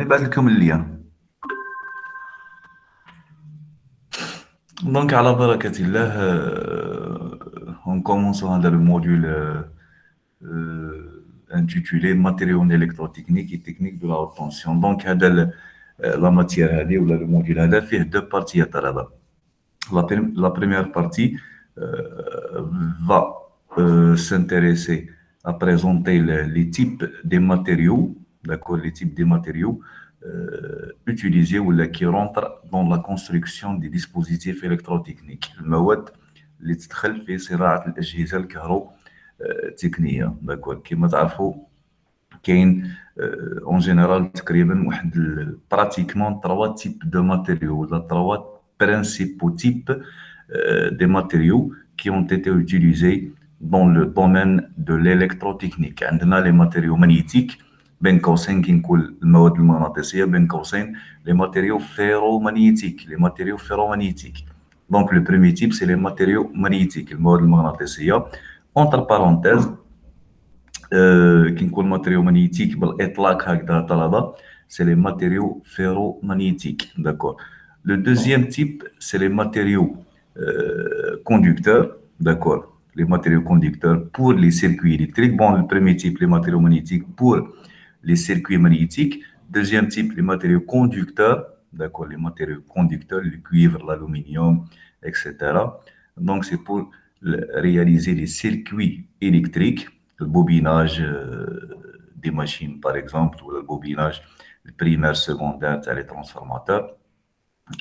بعث لكم اللين. Donc, à la barakatillah, on commence dans le module intitulé Matériaux électrotechniques et techniques de la haute tension. Donc, la matière, ou le module, fait deux parties. La première partie va s'intéresser à présenter les types des matériaux, d'accord, les types des matériaux utilisés ou qui rentrent dans la construction des dispositifs électrotechniques. المواد اللي تدخل في صناعة الأجهزة الكهروتكنية، d'accord. كما تعرفوا كاين اون جينيرال تقريبا واحد براتيكمون 3 تيب دو ماتيريaux ولا 3 principaux types des matériaux qui ont été utilisés dans le domaine de l'électrotechnique. عندنا les matériaux magnétiques بين قوسين كي نقول المواد المغناطيسية بين قوسين les matériaux ferromagnétiques donc le premier type c'est les matériaux magnétiques المواد المغناطيسية entre parenthèses qui نقول matériaux magnétiques بالإطلاق هكذا طلبة c'est les matériaux ferromagnétiques, d'accord. Le deuxième type c'est les matériaux conducteurs, d'accord, les matériaux conducteurs pour les circuits électriques. Bon, le premier type, les matériaux magnétiques pour les circuits magnétiques. Deuxième type, les matériaux conducteurs, d'accord, les matériaux conducteurs, le cuivre, l'aluminium, etc. Donc, c'est pour réaliser les circuits électriques, le bobinage des machines, par exemple, ou le bobinage primaire, secondaire, les transformateurs.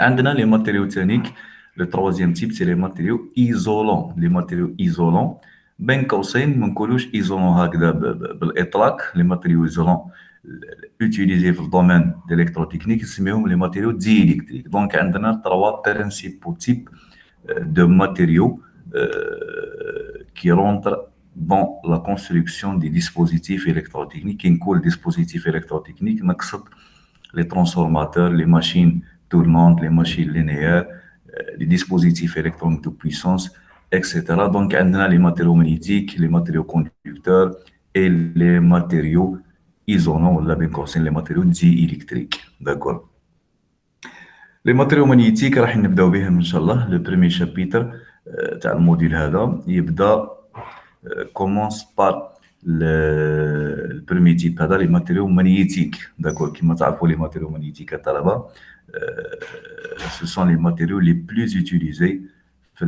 عندنا les matériaux thermiques. Le troisième type, c'est les matériaux isolants. Les matériaux isolants, بين قوسين ما نقولوش isolants هكذا بالإطلاق. Les matériaux isolants utilisés dans le domaine de l'électrotechnique نسميهم les matériaux diélectriques. Donc عندنا trois principaux types de matériaux qui rentrent dans la construction des dispositifs électrotechniques. كي نقول dispositifs électrotechniques نقصد les transformateurs, les machines tournantes, les machines linéaires, les dispositifs électroniques de puissance, etc. Donc, on a les matériaux magnétiques, les matériaux conducteurs et les matériaux isolants, les matériaux diélectriques. D'accord. Les matériaux magnétiques, راح نبداو بهم إن شاء الله. Le premier chapitre تاع الموديل هذا يبدا commence par le premier type هذا les matériaux magnétiques. D'accord. كما تعرفوا les matériaux magnétiques الطلبة ce sont les matériaux les plus utilisés dans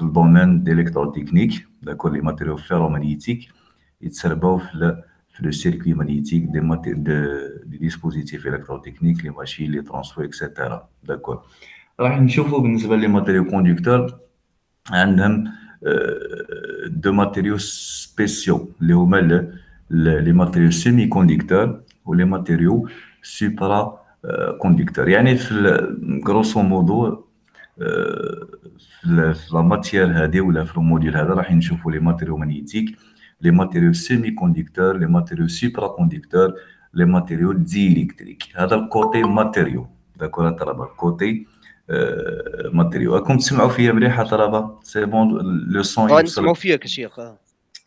le domaine de l'électrotechnique, d'accord, les matériaux ferromagnétiques, ils servent dans le circuit magnétique des dispositifs électrotechniques, les machines, les transferts, etc. D'accord. راح نشوفوا بالنسبة les matériaux conducteurs عندهم deux matériaux spéciaux اللي هما les matériaux semi-conducteurs ou les matériaux supraconducteurs. يعني في grosso modo في la matière هذه ولا في الموديل هذا راح نشوفوا les matériaux magnétiques, les matériaux semi-conducteurs, les matériaux supraconducteurs, les matériaux diélectriques. هذا الكوتي matériaux. d'accord طلبة كوتي matériaux. راكم تسمعوا فيا مليح طلبة؟ c'est bon le son نسمعوا فيك يا شيخ.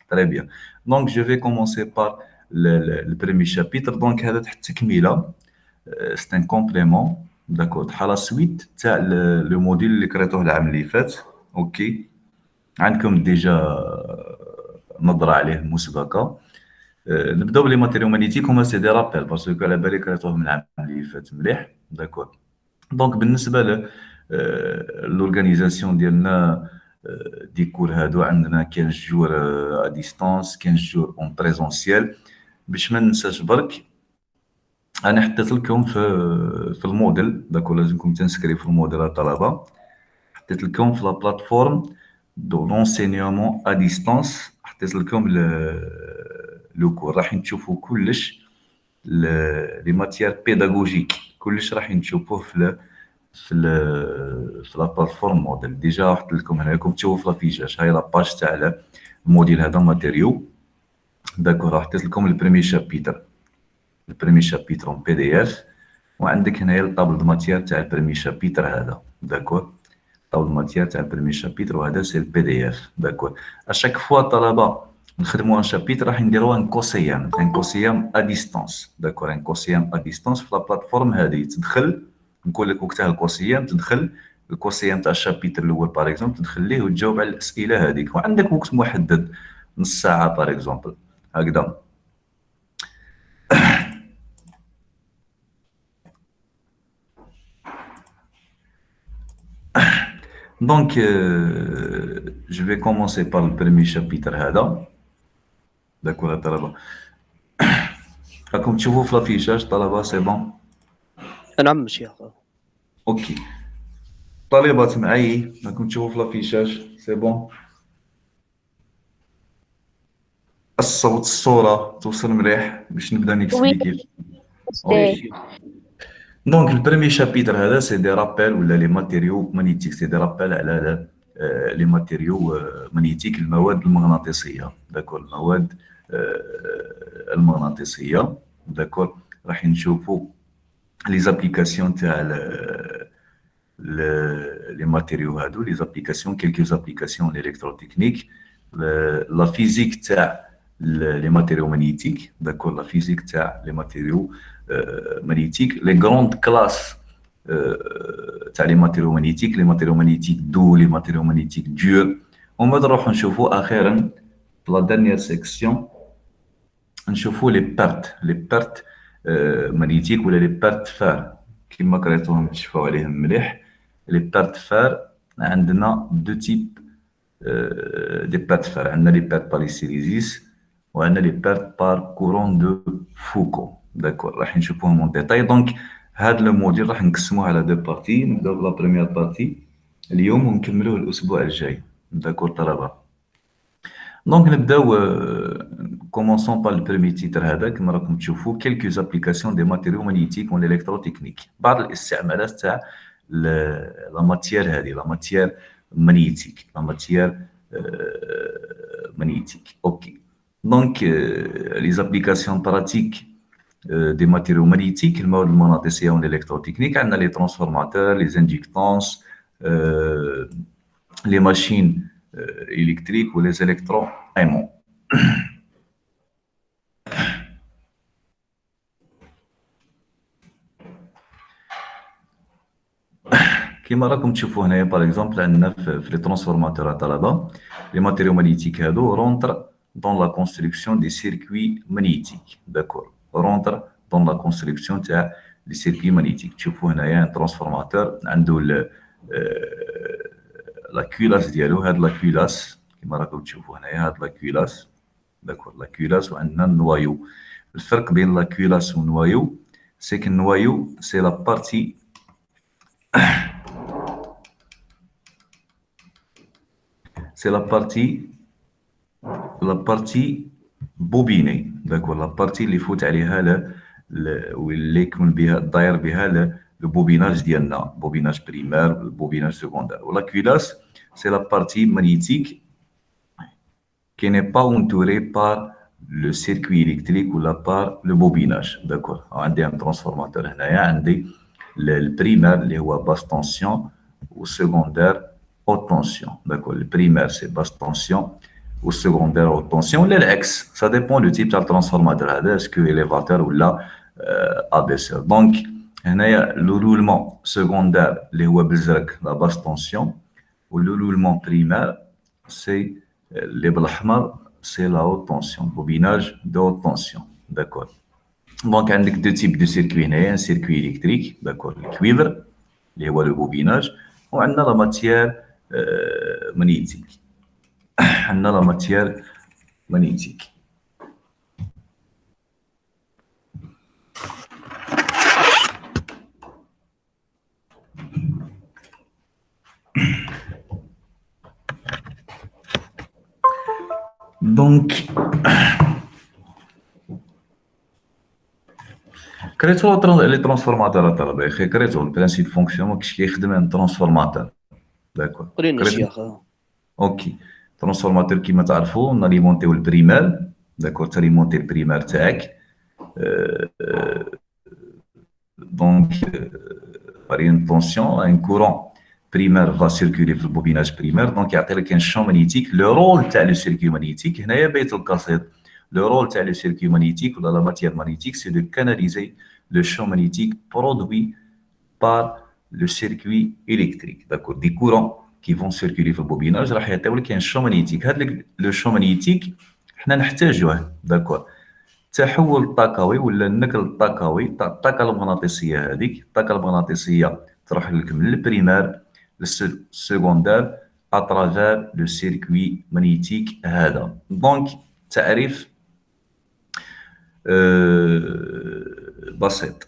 Très bien. Donc je vais commencer par le premier chapitre. Donc هذا تحت تكملة. C'est un complément, d'accord, à la suite تاع le module اللي قريتوه العام اللي فات. اوكي عندكم ديجا نظرة عليه مسبقة. نبداو بلي ماتيريو مانيتيك هما سي دي رابيل باسكو على بالي قريتوهم العام اللي فات مليح. داكور. دونك بالنسبة لورغانيزاسيون ديالنا دي كور هادو عندنا 15 جور ا ديستانس 15 جور اون بريزونسيال. باش ما ننساش برك انا حطيت لكم في الموديل داكو لازمكم تنسكريو في الموديل الطلبه. حطيت لكم في لا بلاتفورم دو لونسينيومون ا ديستانس حطيت لكم لو كور راح نشوفوا كلش لي ماتيير بيداغوجيك كلش راح نشوفوه في لا بلاتفورم موديل. ديجا حطيت لكم هنا راكم تشوفوا في لافيشاج هاي لا باج تاع الموديل هذا ماتيريو. داكور حطيت لكم البريمي شابيتر اون بي دي اف وعندك هنايا الطابل دو ماتيير تاع البريمي شابيتر هذا. داكور طابل دو ماتيير تاع البريمي شابيتر وهذا سي البي دي اف. داكور اشاك فوا طلبه نخدموا ان شابيتر راح نديروا ان كوسيام ا ديستانس داكور ان كوسيام ا ديستانس في لا بلاتفورم هذه تدخل نقول لك وقتها الكوسيام تدخل الكوسيام تاع الشابيتر الاول باغ اكزومبل تدخل ليه وتجاوب على الاسئله هذيك وعندك وقت محدد نص ساعه باغ اكزومبل هكذا دونك جو في كومونسي بار البريمي شابيتر هذا داكور الطلبه راكم تشوفوا في لافيشاج طلبه سي بون نعم شيخ. اوكي طالبات معي راكم تشوفوا في لافيشاج سي بون الصوت الصوره توصل مليح باش نبدا نكسبليكي اوكي دونك البريمي شابيتر هذا سي دي رابيل ولا لي ماتيريو مانيتيك سي دي رابيل على لي ماتيريو مانيتيك المواد المغناطيسيه داكور المواد المغناطيسيه داكور راح نشوفوا لي زابليكاسيون تاع لي ماتيريو هادو لي زابليكاسيون كيلكو زابليكاسيون الكتروتكنيك لا فيزيك تاع لي ماتيريو مانيتيك داكور لا فيزيك تاع لي ماتيريو مانيتيك لي غروند كلاس تاع لي ماتيريو مانيتيك دو لي ماتيريو مانيتيك دور ومن بعد نروحو نشوفو اخيرا لا دانيير سيكسيون نشوفو لي بيرت مانيتيك ولا لي بيرت فار كيما قريتوهم تشوفوا عليهم مليح لي بيرت فار عندنا دو تيب دي بيرت فار عندنا لي بيرت بار هيستيريزيس وعندنا لي بيرت بار كورون دو فوكو داكور راح نشوفوهم اون ديتاي دونك هاد لو موديل راح نقسموه على دو بارتي نبداو بلا بريمير بارتي اليوم ونكملوه الاسبوع الجاي داكور طلبه دونك نبداو كومونسون بار البريمي تيتر هذا كما راكم تشوفوا كيلكو زابليكاسيون دي ماتيريو مانيتيك و الكتروتكنيك بعض الاستعمالات تاع لا ماتيير هذه لا ماتيير مانيتيك لا ماتيير مانيتيك اوكي دونك لي زابليكاسيون براتيك دي ماتيريو مانيتيك المواد المغناطيسيه والالكتروتكنيك عندنا لي ترانسفورماتور لي زانديكتونس لي ماشين électriques ou les électroaimants. كما راكم تشوفوا هنايا باغ اكزومبل عندنا في لي ترانسفورماتور طلبه لي ماتيريو مانيتيك هادو رونتر دون لا كونستركسيون دي سيركوي مانيتيك داكور رونتر دون لا كونستركسيون تاع لي سيركوي مانيتيك تشوفوا هنايا ترانسفورماتور عنده لا كولاس ديالو هاد لا كولاس كما راكم تشوفوا هنايا هاد لا كولاس داكور لا كولاس وعندنا النوايو الفرق بين لا كولاس والنوايو سي كو النوايو سي لا بارتي سي لا بارتي بوبيني داكور لا بارتي اللي يفوت عليها واللي يكون بها داير بها لو بوبيناج ديالنا بوبيناج بريمير بوبيناج سكوندير ولا كولاس سي لا بارتي مانيتيك qui n'est pas entouré par le circuit électrique ou par le bobinage. D'accord. عندي un transformateur هنايا عندي البريمير اللي هو basse tension ou secondaire haute tension. D'accord. Le primaire c'est basse tension ou secondaire haute tension ولا العكس. Ça dépend du type تاع transformateur هذا est-ce que élévateur ولا abaisseur. Donc هنايا le roulement secondaire اللي هو بالزرق la basse tension و le roulement primaire c'est اللي بالاحمر سي لا هوت طونسيون بوبيناج دو هوت طونسيون داكور دونك عندك دو تيب دو سيركوي هنايا سيركوي الكتريك داكور الكويفر اللي هو لو بوبيناج وعندنا لا ماتيير مانيتيك عندنا لا ماتيير مانيتيك دونك كريتو لي ترانسفورماتور طلبه اخي كريتو البرانسيب فونكسيونمون كيفاش كيخدم ان ترانسفورماتور داكور قرينا شيخ اوكي ترانسفورماتور كيما تعرفوا ناليمونتيو البريمير داكور تاليمونتي البريمير تاعك دونك par une tension un courant primaire va circuler في البوبيناج primaire donc يعطي لك un champ magnétique le rôle تاع le circuit magnétique هنايا بيت القصيد le rôle تاع le circuit magnétique ولا la matière magnétique c'est de canaliser le champ magnétique produit par le circuit électrique d'accord des courants qui vont circuler في البوبيناج راح يعطيو لك un champ magnétique هذا le champ magnétique حنا نحتاجوه d'accord تحول الطاقوي ولا النقل الطاقوي تاع الطاقه المغناطيسيه هذيك الطاقه المغناطيسيه تروح لك من البريمير للسكوندير اترافير لو سيركوي مانيتيك هذا دونك تعريف بسيط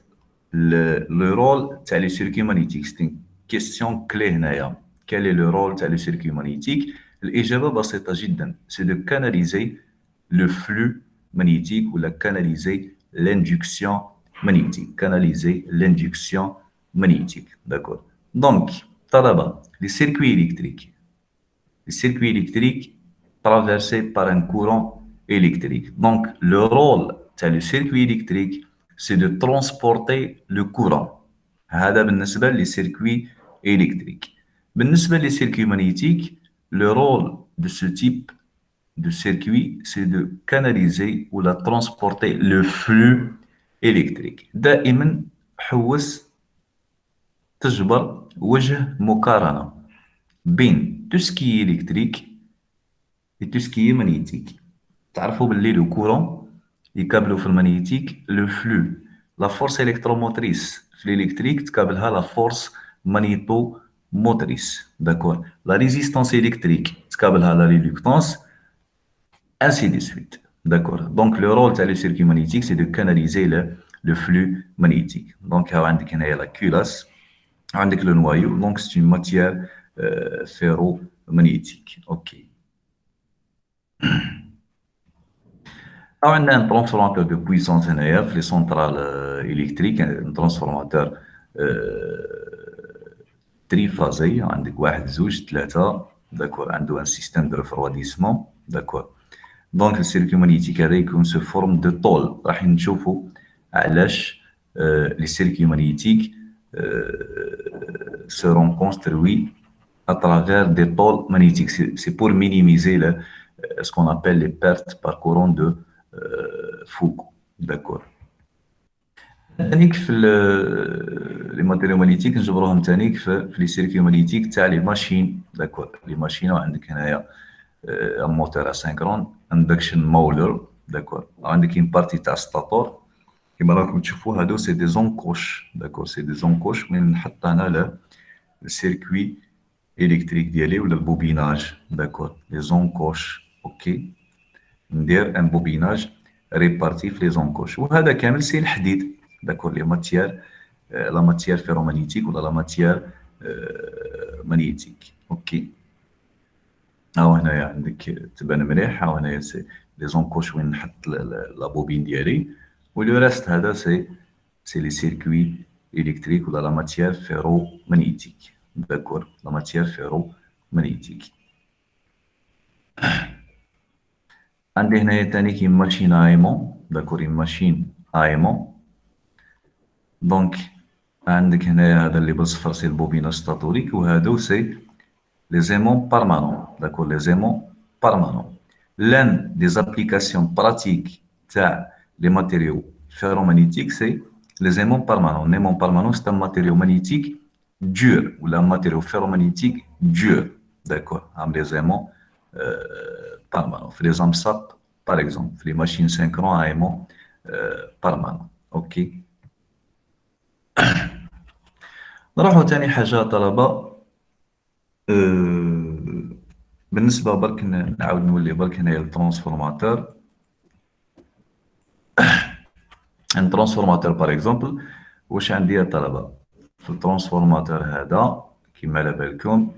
لو رول تاع لي سيركوي مانيتيك سي كيستيون كلي هنايا كال لو رول تاع لي سيركوي مانيتيك الاجابه بسيطه جدا سي دو كاناليزي لو فلو magnétique ou la canaliser l'induction magnétique. Canaliser l'induction magnétique. D'accord. Donc, talaba, les circuits électriques traversés par un courant électrique. Donc, le rôle du circuit électrique, c'est de transporter le courant. هذا بالنسبة للcircuits électriques. بالنسبة للcircuits magnétiques, le rôle de ce type de circuit, c'est de canaliser ou la transporter le flux électrique. دائما حوس تجبر وجه مقارنة بين tout ce qui est électrique et tout ce qui est magnétique. تعرفوا باللي le courant يقابلوا في المagnétique le flux. La force électromotrice في l'électrique تقابلها la force magnétomotrice. D'accord. La résistance électrique تقابلها la réluctance ainsi de suite. D'accord. Donc, le rôle du circuit magnétique, c'est de canaliser le flux magnétique. Donc, il y a la culasse, le noyau. Donc, c'est une matière ferromagnétique. OK. Alors, on a un transformateur de puissance NAF, les centrales électriques, un transformateur triphasé. On a un système de refroidissement. D'accord. Donc, le circuit magnétique avec une forme de tôle. راح نشوفوا علاش les circuits magnétiques seront construits à travers des tôles magnétiques. C'est pour minimiser ce qu'on appelle les pertes par courant de Foucault. D'accord. ثانيك في les matériaux magnétiques نجبروهم ثانيك في les circuits magnétiques تاع les machines. D'accord. Les machines عندك هنايا un moteur asynchrone induction motor d'accord عندك une partie تاع stator كما راكم تشوفوا هادو سي دي زونكوش d'accord سي دي زونكوش وين نحط انا السيركوي الكتريك ديالي ولا البوبيناج d'accord لي زونكوش اوكي ندير ان بوبيناج ريبارتي في لي زونكوش وهذا كامل سي الحديد d'accord لي ماتيير لا ماتيير فيرومagnétique ولا لا ماتيير magnétique اوكي ها هنايا عندك تبان مليح ها هنايا سي لي زونكوش وين نحط لا بوبين ديالي ولو ريست هذا سي لي سيركوي الكتريك ولا لا ماتيير فيرومagnétique داكور لا ماتيير فيرومagnétique عندي هنايا ثاني كاين ماشين ايمون داكور ماشين ايمون دونك عندك هنايا هذا اللي بالصفر سي البوبيناج ستاتوريك وهادو سي les aimants permanents, d'accord, les aimants permanents. L'une des applications pratiques des matériaux ferromagnétiques, c'est les aimants permanents. L'aimant permanent, c'est un matériau magnétique dur, ou un matériau ferromagnétique dur, d'accord, avec les aimants permanents. Les AMSAP, par exemple, les machines synchrones à aimants permanents, ok. نروحوا تاني حاجة طلبة بالنسبه برك نعاود نولي برك هنايا الترانسفورماتور ان ترانسفورماتور باغ اكزومبل واش عندي يا طلبه في الترانسفورماتور هذا كما على بالكم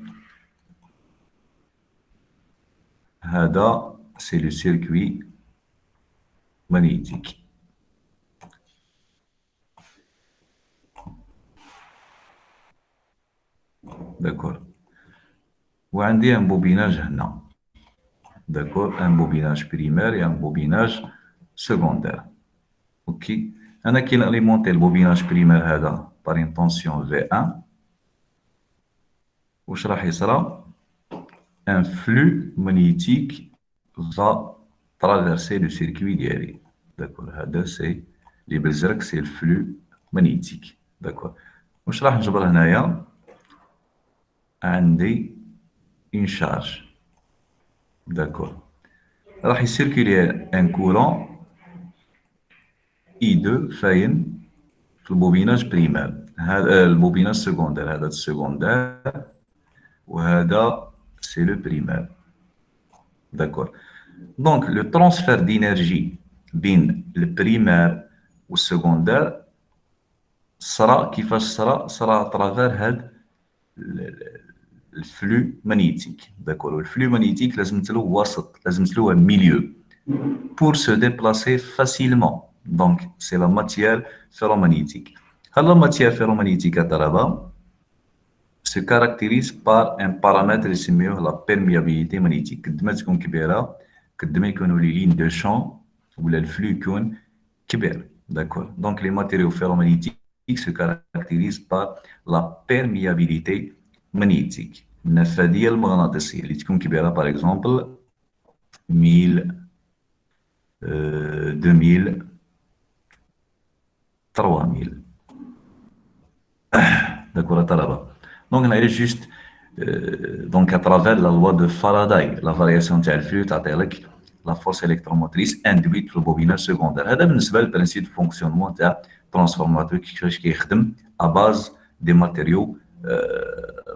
هذا سي لو سيركوي ماغنيتيك داكور وعندي ان بوبيناج هنا داكور ان بوبيناج بريمير et un بوبيناج secondaire اوكي انا كي ناليمونتي البوبيناج بريمير هذا بار اون طونسيون V1 واش راح يصرى un flux magnétique va traverser le circuit ديالي. داكور هذا سي اللي بالزرق سي الفلو مانيتيك. داكور واش راح نجبر هنايا؟ عندي اون شارج. داكور راح يسيركولي ان كورون اي 2 فاين في البوبيناج بريمير، هذا البوبيناج سكوندير، هذا السكوندير وهذا سي لو بريمير. داكور دونك لو ترانسفير دينيرجي بين البريمير والسكوندير صرا كيفاش صرا اترافير هاد الفلو مانيتيك. داكور والفلو مانيتيك لازمتلو وسط، لازمتلو ميليو pour se déplacer facilement. Donc c'est la matière ferromagnétique. La matière ferromagnétique à Taraba se caractérise par un paramètre qui s'appelle la perméabilité magnétique. قد ما تكون كبيرة قد ما يكونوا les lignes de champ ولا الفلو يكون كبير. D'accord. Donc les matériaux ferromagnétiques se caractérisent par la perméabilité magnétique. النفاذية المغناطيسية اللي تكون كبيرة par exemple 1000 2000 3000. D'accord, Taraba. Donc on a juste donc à travers la loi de Faraday, la variation de flux تعطيلك la force électromotrice induite في البوبيناج secondaire. هذا بالنسبة للبرانسيب de fonctionnement تاع transformateur كيفاش كيخدم à base des matériaux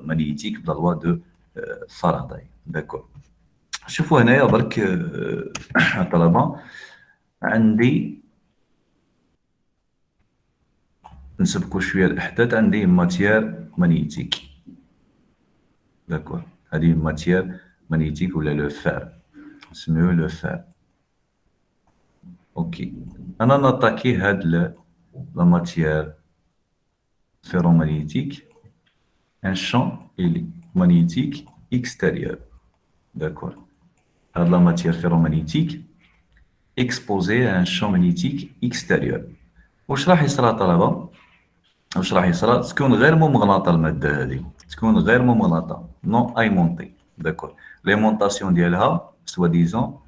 magnétiques de la loi de Faraday. D'accord. شوفوا هنايا برك طلبة عندي نسبقوا شويه الاحداث. عندي ماتيير مانيتيك. داكور هذه ماتيير مانيتيك ولا لو فار نسميوه لو فار. اوكي انا ناتاكي هاد لا ماتيير فيرومagnétique ان شون magnétique extérieur. D'accord. هاد لا ماتيير فيرومagnétique exposée à un champ magnétique extérieur. واش راح يصرى طلبه؟ واش راح يصرى؟ تكون غير ممغناطه الماده هذه، تكون غير ممغناطه نون ايمونتي. داكور ليمونطاسيون ديالها سوا ديزون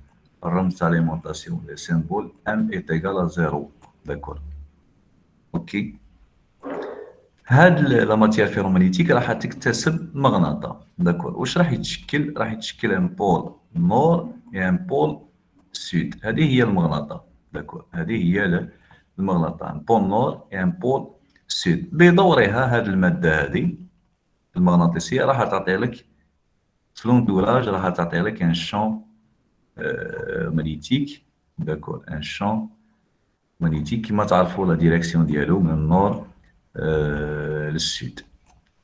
الرمز تاع ليمونطاسيون لي سيمبول ام ايت ايكال زيرو. داكور اوكي هاد لا ماتيير فيرومagnétique راح تكتسب مغناطه. داكور واش راح يتشكل؟ راح يتشكل ان بول نور ان بول سود. هذه هي المغناطه. داكور هذه هي المغناطه ان بول نور ان بول سود. بدورها هذه الماده هذه المغناطيسيه راح تعطي لك في لونتوراج، راح تعطي لك ان شون مانيتيك. داكور ان شون مانيتيك كما تعرفوا لا ديريكسيون ديالو من النور للسود.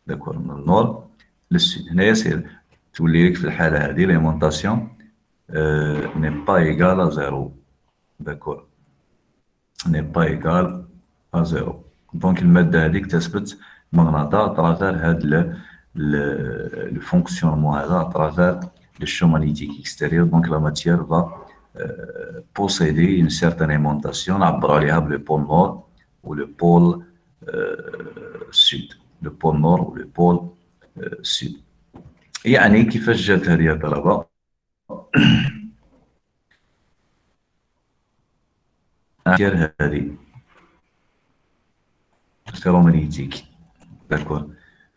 داكور من النور للسود. هنايا سير تولي لك في الحاله هذه ليمونطاسيون ني با ايغال ا زيرو. داكور ني با ايغال ا زيرو. دونك الماده هذه اكتسبت مغناطه اترافير هاد le fonctionnement à travers le champ magnétique extérieur. Donc la matière va posséder une certaine aimantation, نعبروا عليها le pôle nord ou le pôle sud. Le pôle nord ou le pôle sud. يعني كيفاش جات هذه يا طلبه؟ هذه الفيرومagnétique. داكور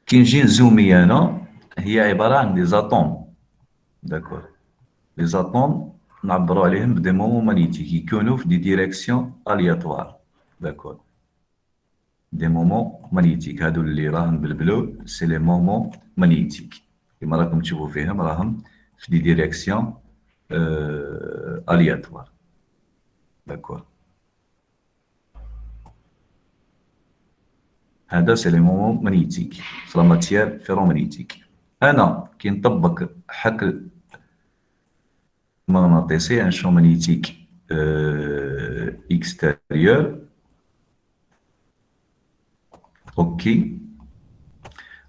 كي نجي نزومي انا هي عباره عن دي زاتوم. داكور لي زاتوم نعبروا عليهم بدي مومون مانيتيك يكونوا في دي ديريكسيون الياتوار. داكور دي مومون مانيتيك هادو اللي راهم بالبلو سي لي مومون مانيتيك كما راكم تشوفوا فيهم راهم في دي ديريكسيون الياتوار. داكور هذا سي لي مومون مانيتيك في لا ماتيير فيرومagnétique. انا كي نطبق حقل مغناطيسي ان شون مانيتيك اكستيريور. اوكي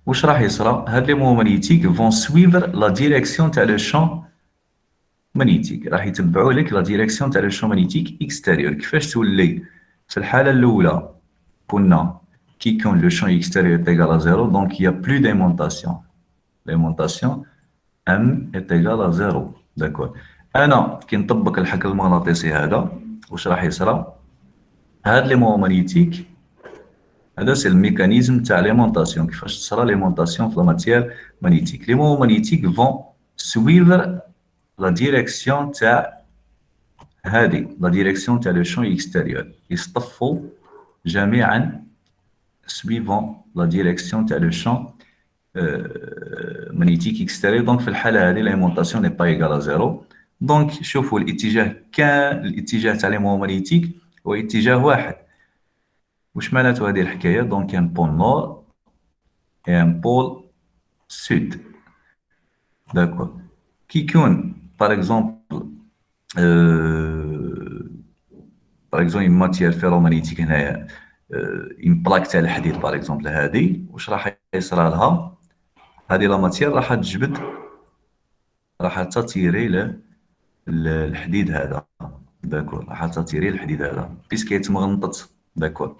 واش راح يصرى؟ هاد لي مومون مانيتيك فون سويفر لا ديريكسيون تاع لو شون مانيتيك، راح يتبعوا لك لا ديريكسيون تاع لو شون مانيتيك اكستيريور. كيفاش تولي؟ في الحاله الاولى كنا كي يكون لو شون اكستيريور ايغال ا زيرو دونك il y a plus d'aimantation. l'alimentation M est égale à 0. D'accord. أنا كي نطبق الحك المغناطيسي هذا واش راح يصرى؟ هاد لي مومون مغنيتيك هذا سي الميكانيزم تاع ليمونطاسيون كيفاش تصرى ليمونطاسيون في لا ماتيير مغنيتيك. لي مومون مغنيتيك فون سويفر لا ديريكسيون تاع هذه لا ديريكسيون تاع لو شون اكستيريور يصطفوا جميعا سويفون لا ديريكسيون تاع لو شون magnétique extérieur. Donc في الحالة هذه l'alimentation n'est pas égale à zéro. Donc شوفوا الاتجاه تاع لي مومون مغنيتيك هو اتجاه واحد. واش معناته هذه الحكاية؟ دونك ان بول نور et un pôle sud. D'accord. كي يكون par exemple une matière ferromagnétique هنايا une plaque تاع الحديد par exemple هذه واش راح يصرى لها؟ هذه لا ماتيير راح تجبد راح تاتيري الحديد هذا. داكور راح تاتيري الحديد هذا بيسك يتمغنطط. داكور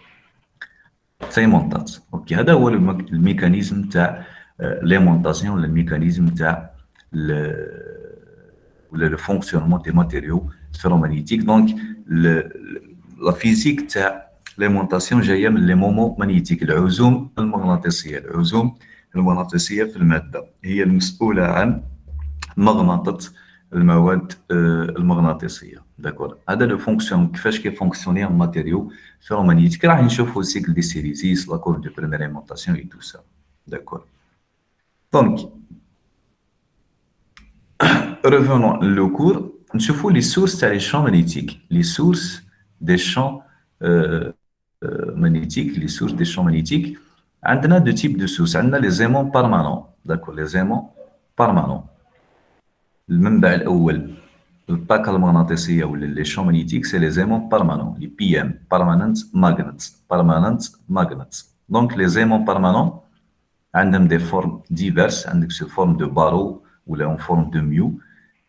تيمونطات. اوكي هذا هو الميكانيزم تاع ليمونطاسيون ولا الميكانيزم تاع ولا لو فونكسيونمون دي ماتيريو فيرومagnétique. دونك لا فيزيك تاع ليمونطاسيون جايه من لي مومون مغنيتيك العزوم المغناطيسيه. العزوم المغناطيسيه في الماده هي المسؤوله عن مغناطه المواد المغناطيسيه. داكور هذا لو فونكسيون كيفاش كيفونكسيوني ان ماتيريو فيرومagnétique. راح نشوفوا السيكل دي سيريزيس لا كورب دو بريمير اليمونطاسيون اي تو سا. داكور دونك revenons le cours نشوفوا لي سورس تاع لي شون مغنيتيك. لي سورس دي شون magnétiques. Les sources des champs magnétiques. On a deux types de sources. On a les aimants permanents. D'accord, les aimants permanents. المنبع الأول الطاقة المغناطيسية ولا les champs magnétiques c'est les aimants permanents. Les PM, permanent magnets. Permanent magnets. Donc les aimants permanents عندهم des formes diverses. عندك sous forme de barreau ou en forme de mu.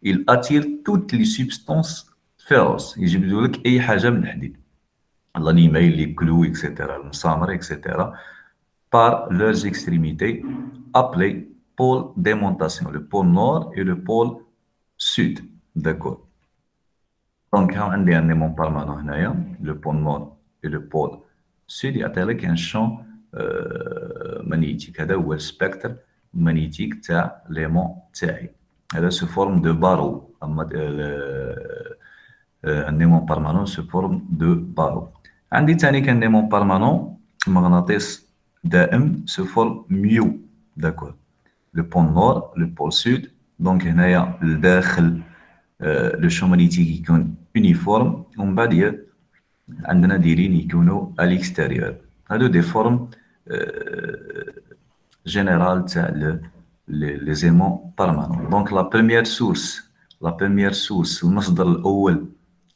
Ils attirent toutes les substances féroces. يجبدوا لك أي حاجة من الحديد. l'animal, les clous, etc., le samar, etc., par leurs extrémités appelées pôles d'aimantation, le pôle nord et le pôle sud. D'accord. Donc, on a un aimant permanent, le pôle nord et le pôle sud, il y a un champ magnétique. C'est le spectre magnétique de l'aimant تاعي. هذا se forme de barreau. Un aimant permanent se forme de barreau. عندي ثاني كان aimant permanent مغناطيس دائم se forme mu. D'accord. Le pôle nord, le pôle sud. Donc هنايا الداخل le champ magnétique يكون uniforme ومن بعد عندنا دايرين يكونوا à l'extérieur. هادو des formes générales تاع les aimants permanents. Donc la première source المصدر الأول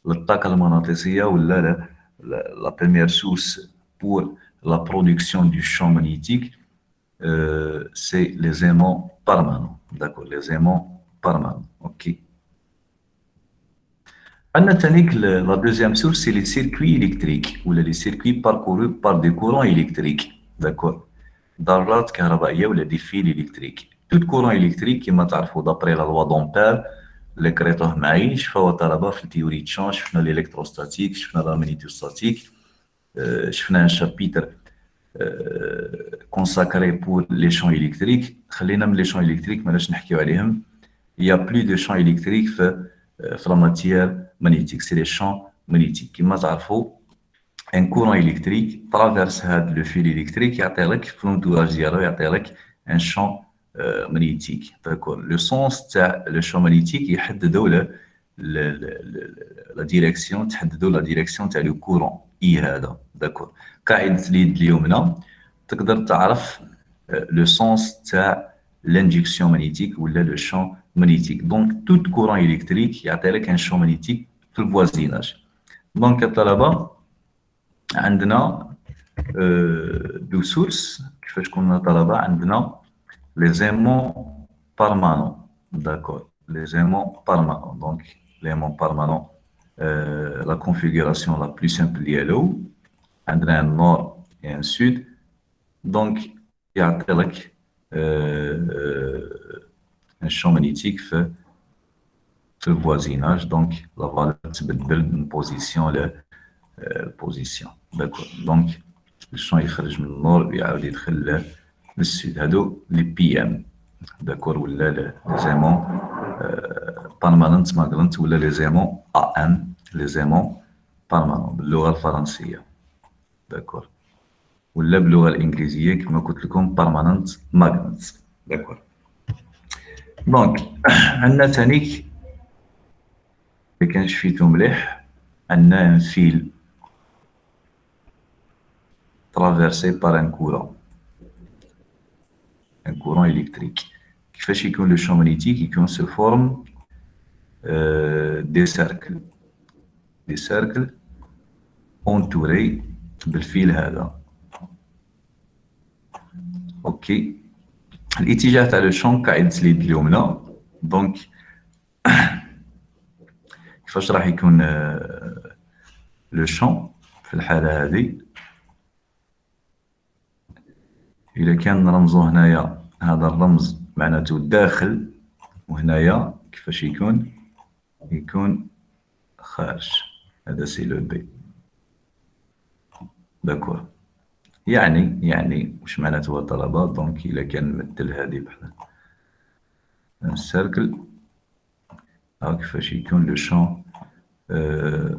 للطاقة المغناطيسية ولا la première source pour la production du champ magnétique, c'est les aimants permanents. D'accord, les aimants permanents. Ok. La deuxième source, c'est les circuits électriques ou les circuits parcourus par des courants électriques. D'accord. ضارات كهربائية ولا des fils électriques. Tout courant électrique, كما تعرفوا d'après la loi d'Ampère, اللي قريتوه معي شفاو طلبة في التيوري تشون. شفنا الإلكتروستاتيك، شفنا لا ماغنيتوستاتيك، شفنا ان شابيتر consacré pour les champs électriques. خلينا من les champs électriques مالاش نحكيو عليهم. Il y a plus de champs électriques في la matière magnétique, c'est les champs magnétiques. كما تعرفوا un courant électrique traverse هذا le fil électrique يعطي لك في l'entourage ديالو يعطي لك un champ magnétique. D'accord. Le sens تاع le champ magnétique يحددوا la direction تحددوا la direction تاع le courant اي هذا. داكور قاعده اليد اليمنى تقدر تعرف لو سونس تاع l'injection magnétique ولا لو champ magnétique. دونك tout courant électrique يعطي لك ان champ magnétique في الفوازيناج. دونك الطلبه عندنا دو سورس كيفاش كنا طلبه عندنا les aimants permanents. D'accord, les aimants permanents. Donc l'aimant permanent, la configuration la plus simple ديالو عندنا un nord et un sud. Donc يعطي لك un champ magnétique fait le voisinage, donc la valeur تبدل من position position. D'accord. Donc le champ يخرج من النور يعاود يدخل للسود. هادو les PM. D'accord. ولا les aimants permanent magnet ولا les aimants AM, les aimants permanents باللغة الفرنسية. D'accord. ولا باللغة الإنجليزية كما قلت لكم permanent magnet. D'accord. دونك عندنا ثانيك اللي كان شفيتو مليح عندنا ان فيل ترافيرسي بار ان كورون الكتريك. كيفاش يكون لو شون مانيتيك؟ يكون سو فورم دي سيركل اونتوري بالفيل هذا. اوكي. الاتجاه تاع لو شون قاعد اليد اليمنى. دونك كيفاش راح يكون لو شون في الحالة هذه؟ إذا كان نرمزو هنايا هذا الرمز معناته داخل، وهنايا كيفاش يكون خارج. هذا سي لو بي. داكور. يعني واش معناته الطلبة؟ دونك إلا كان نمثل هذه بحال السيركل، ها كيفاش يكون لو شون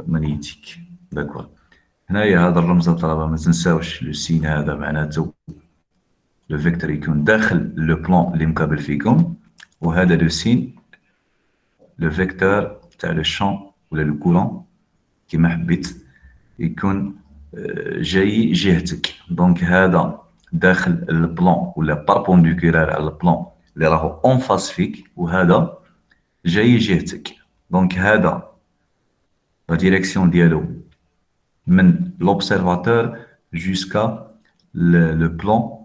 مانيتيك. داكور. هنايا هذا الرمز الطلبة ما تنساوش لو سين هذا معناته لو فيكتور يكون داخل لو بلان اللي مقابل فيكم، وهذا لو سين لو فيكتور تاع لو شون ولا لو كورون كيما حبيت يكون جاي جهتك. دونك هذا داخل البلان ولا باربونديكولار على البلان اللي راهو اون فاس فيك، وهذا جاي جهتك. دونك هذا لا ديريكسيون ديالو من لوبسيرفاتور جوسكا لو بلان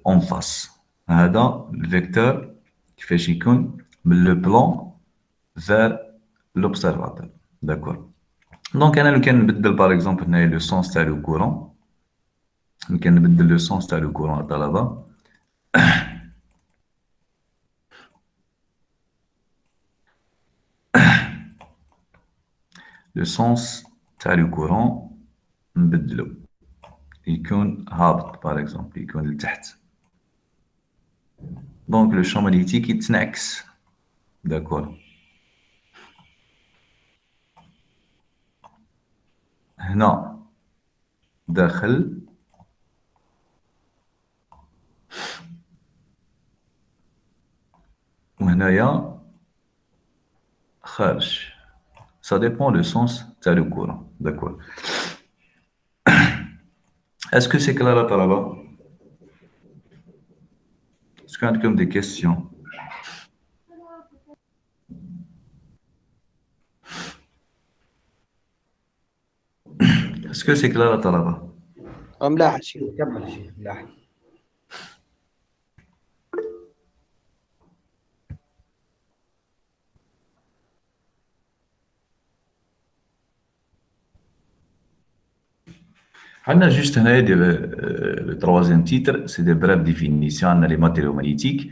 اون فاس. هذا الفيكتور كيفاش يكون من لو بلان فير لوبسيرفاتور. داكور. دونك انا لو كان نبدل باغ اكزومبل هنايا لو سونس تاع لو كورون، لو كان نبدل لو سونس تاع لو كورون الطلبه، لو سونس تاع لو كورون نبدلو يكون هابط باغ اكزومبل، يكون لتحت. دونك لو شون مانيتيك يتنعكس. داكور. هنا داخل وهنايا خارج. Ça dépend le sens تاع le courant. D'accord. Est-ce que c'est clair à Talaba? Est-ce qu'il y a comme des questions? Est-ce que c'est clair à Talaba? ملاح شيخ. كمل شيخ ملاح. عندنا juste هنايا le troisième titre, c'est des brèves définitions. عندنا les matériaux magnétiques.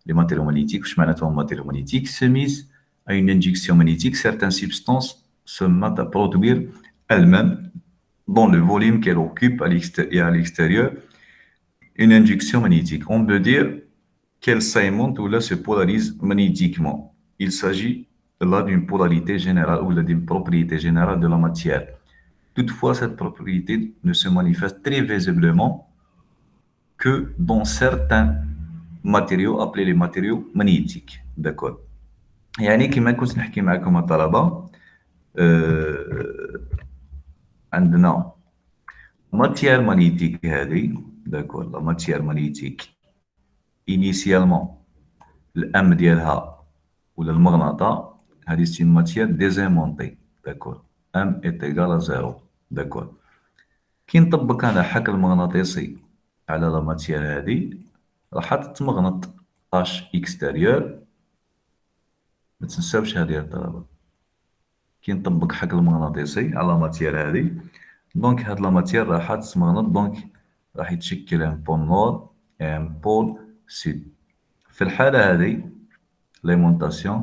Les matériaux magnétiques, واش معناتهم matériaux magnétiques? Soumis à une injection magnétique, certaines substances se mettent à produire elles-mêmes dans le volume qu'elles occupent à l'extérieur une injection magnétique. On peut dire qu'elles s'aimantent ou là se polarisent magnétiquement. Il s'agit là d'une polarité générale ou d'une propriété générale de la matière. Toutefois, cette propriété ne se manifeste très visiblement que dans certains matériaux appelés les matériaux magnétiques. D'accord. يعني كما كنت نحكي معكم الطلبة، عندنا ماتيير مانيتيك هذه. داكور. لا ماتيير مانيتيك انيسيالمون الام ديالها ولا المغناطة هذه سي ماتيير ديزيمونتي. داكور. ام est égal à 0. داكور. كي نطبق انا حك المغناطيسي على لا ماتيير هذه راح تتمغنط اش اكستيريور. ما تنساوش هذه الطلبة، كي نطبق حك المغناطيسي على لا ماتيير هذه، دونك هاد لا ماتيير راح تتمغنط، دونك راح يتشكل ان بول نور et un pôle sud. في الحالة هذه l'augmentation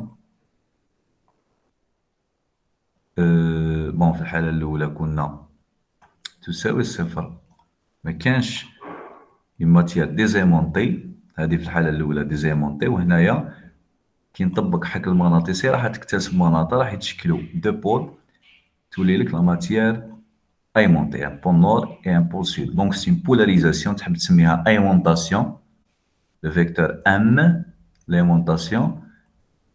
في الحالة الأولى كنا تساوي الصفر، ما كانش une matière ديزيمونتي، هذه في الحالة الأولى ديزيمونتي، وهنايا كي نطبق حك المغناطيسي راح تكتسب مغناطة راح يتشكلوا دو بول، تولي لك لا ماتيير ايمونتي، ان بول نور اي ان بول سود. دونك سي une بولاريزاسيون تحب تسميها ايمونتاسيون، لو فيكتور ام لايمونتاسيون،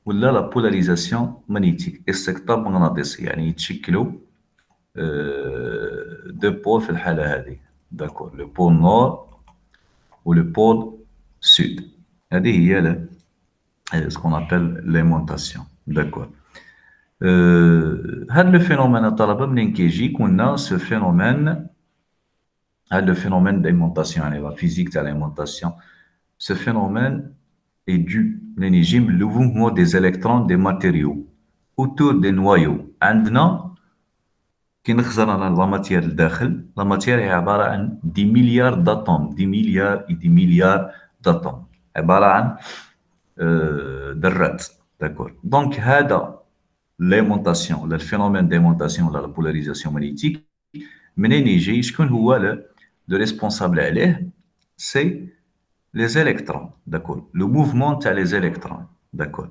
ولا لا بولاريزاسيون مانيتيك، استقطاب مغناطيسي، يعني يتشكلوا دو بول في الحالة هذه. داكور، لو بول نور و لو بول سود، هذه هي ce qu'on appelle l'aimantation. D'accord. هذا لو فينومين الطلبة منين كيجي؟ كنا سو فينومين، هذا لو فينومين d'aimantation، يعني لا فيزيك تاع l'aimantation، ce phénomène est dû منين يجي؟ من le mouvement des électrons des matériaux autour des noyaux. عندنا كي نخزن انا لا ماتيير لداخل، لا ماتيير هي عبارة عن 10 مليار داتوم، 10 مليار 10 مليار داتوم، عبارة عن ذرات. داكور. دونك هذا l'augmentation ولا الفينومين ديمونتاسيون ولا لا بولاريزاسيون مانيتيك منين يجي؟ شكون هو لو ريسبونسابل عليه؟ سي لي زيليكترون. داكور، لو موفمون تاع لي زيليكترون. داكور،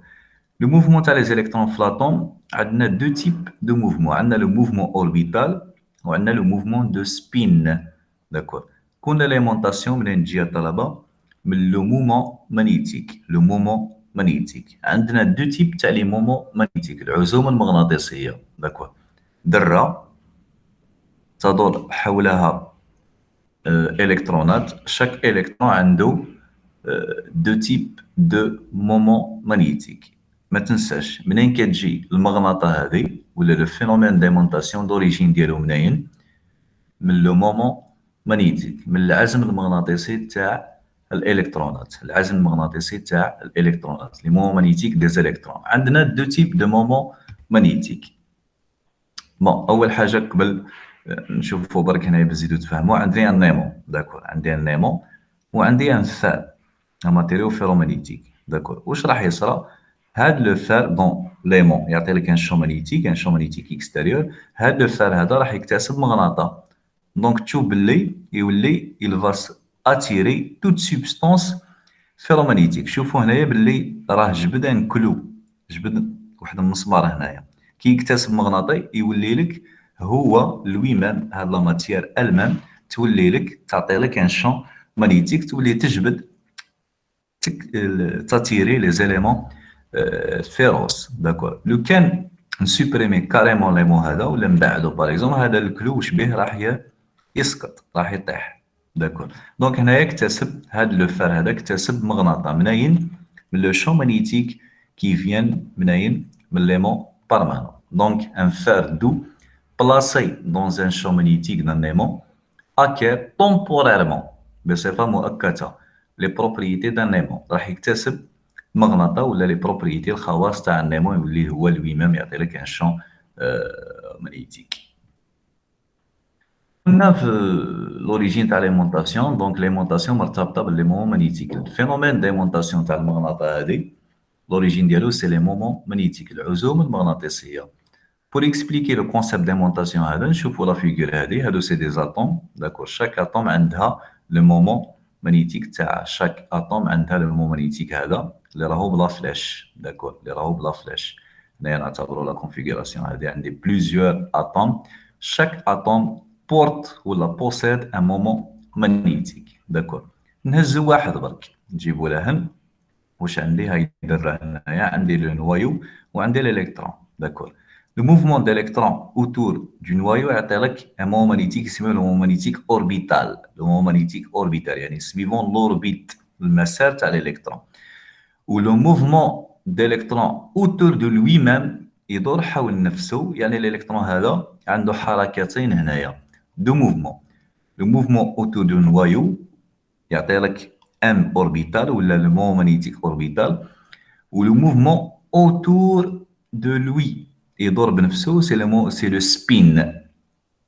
لو موفمون تاع لي زيليكترون في لاتوم عندنا دو تيب دو موفمون، عندنا لو موفمون اوربيتال وعندنا لو موفمون دو سبين. داكور، كنا ليمونطاسيون منين تجي الطلبه؟ من لو مومون مانيتيك. لو مومون مانيتيك عندنا دو تيب تاع لي مومون مانيتيك، العزوم المغناطيسيه. داكور، ذره تدور حولها الكترونات، شاك الكترون عنده دو تيب دو مومون مانيتيك. ما تنساش منين كتجي المغناطه هذه ولا لو فينومين ديمونطاسيون دوريجين ديالو منين؟ من لو مومون مانيتيك، من العزم المغناطيسي تاع الالكترونات، العزم المغناطيسي تاع الالكترونات، لي مومون مانيتيك دي زيليكترون. عندنا دو تيب دو مومون مانيتيك. بون، اول حاجه قبل نشوفوا برك هنايا بزيدو تفهموا، عندي ان نيمون. داكور، عندي ان نيمون وعندي ان فار، ان ماتيريو فيرومانيتيك. داكور، واش راح يصرى؟ هاد لو فار دون ليمون يعطي لك ان شون مانيتيك، ان شون مانيتيك اكستيريور. هاد لو فار هذا راح يكتسب مغناطه، دونك تشوف باللي يولي il va attirer toute substance ferromagnétique. شوفوا هنايا باللي راه جبد ان كلو، جبد واحد المسمار هنايا، كي يكتسب مغناطي يولي لك هو لوي ميم، هاد لا ماتيير المام تولي لك تعطي لك ان شون مانيتيك، تولي تجبد تاتيري لي زيليمون فيروس. داكور، لو كان نسوبريمي كاريمون لي مو هذا ولا نبعدو باغ اكزومبل، هذا الكلو واش به؟ راح يسقط، راح يطيح. داكور، دونك هنايا اكتسب هاد لو فار هذا اكتسب مغناطه منين؟ من لو شون مانيتيك كي فيان منين؟ من ليمون بارمانون. دونك ان فار دو بلاسي دون ان شون مانيتيك دان ليمون acquiert temporairement بصفه مؤقته لي بروبريتي دان ليمون، راح يكتسب مغناطه ولا لي بروبريتي الخواص تاع النيمون، يولي هو لوي ميم يعطي لك ان شون مانيتيك. قلنا في لوريجين تاع ليمونطاسيون، دونك ليمونطاسيون مرتبطه باللي مومون مانيتيك. الفينومين ديمونطاسيون تاع المغناطه هذه لوريجين ديالو سي لي مومون مانيتيك، العزوم المغناطيسيه. بور اكسبليكي لو كونسيبت ديمونطاسيون هذا نشوفوا لا فيغور هذه، هادو سي دي زاتوم. داكور، شاك اتوم عندها لو مومون مانيتيك تاع شاك اتوم، عندها لو مومون مانيتيك هذا اللي راهو بلا فلاش. داكور، اللي راهو بلا فلاش. هنايا نعتبروا لا كونفيغوراسيون هذه عندي بليزيور اتوم، chaque atome porte ولا possède un moment magnétique. داكور، نهزو واحد برك، نجيبو له واش عندي؟ هاي الذره هنايا عندي لو نوايو وعندي الالكترون. داكور، لو موفمون d'électron autour du noyau يعطي لك ان مومون مانيتيك اسمه لو مومون مانيتيك اوربيتال. لو مومون مانيتيك اوربيتال يعني سويفون لوربيت، المسار تاع الالكترون. ولو موفمون d'électron autour de lui-même يدور حول نفسه، يعني الالكترون هذا عنده حركتين هنايا، دو موفمون. لو موفمون autour du noyau يعطي لك ام اوربيتال ولا لو مومون مانيتيك اوربيتال، ولو موفمون autour de lui يدور بنفسه سي لو سبين.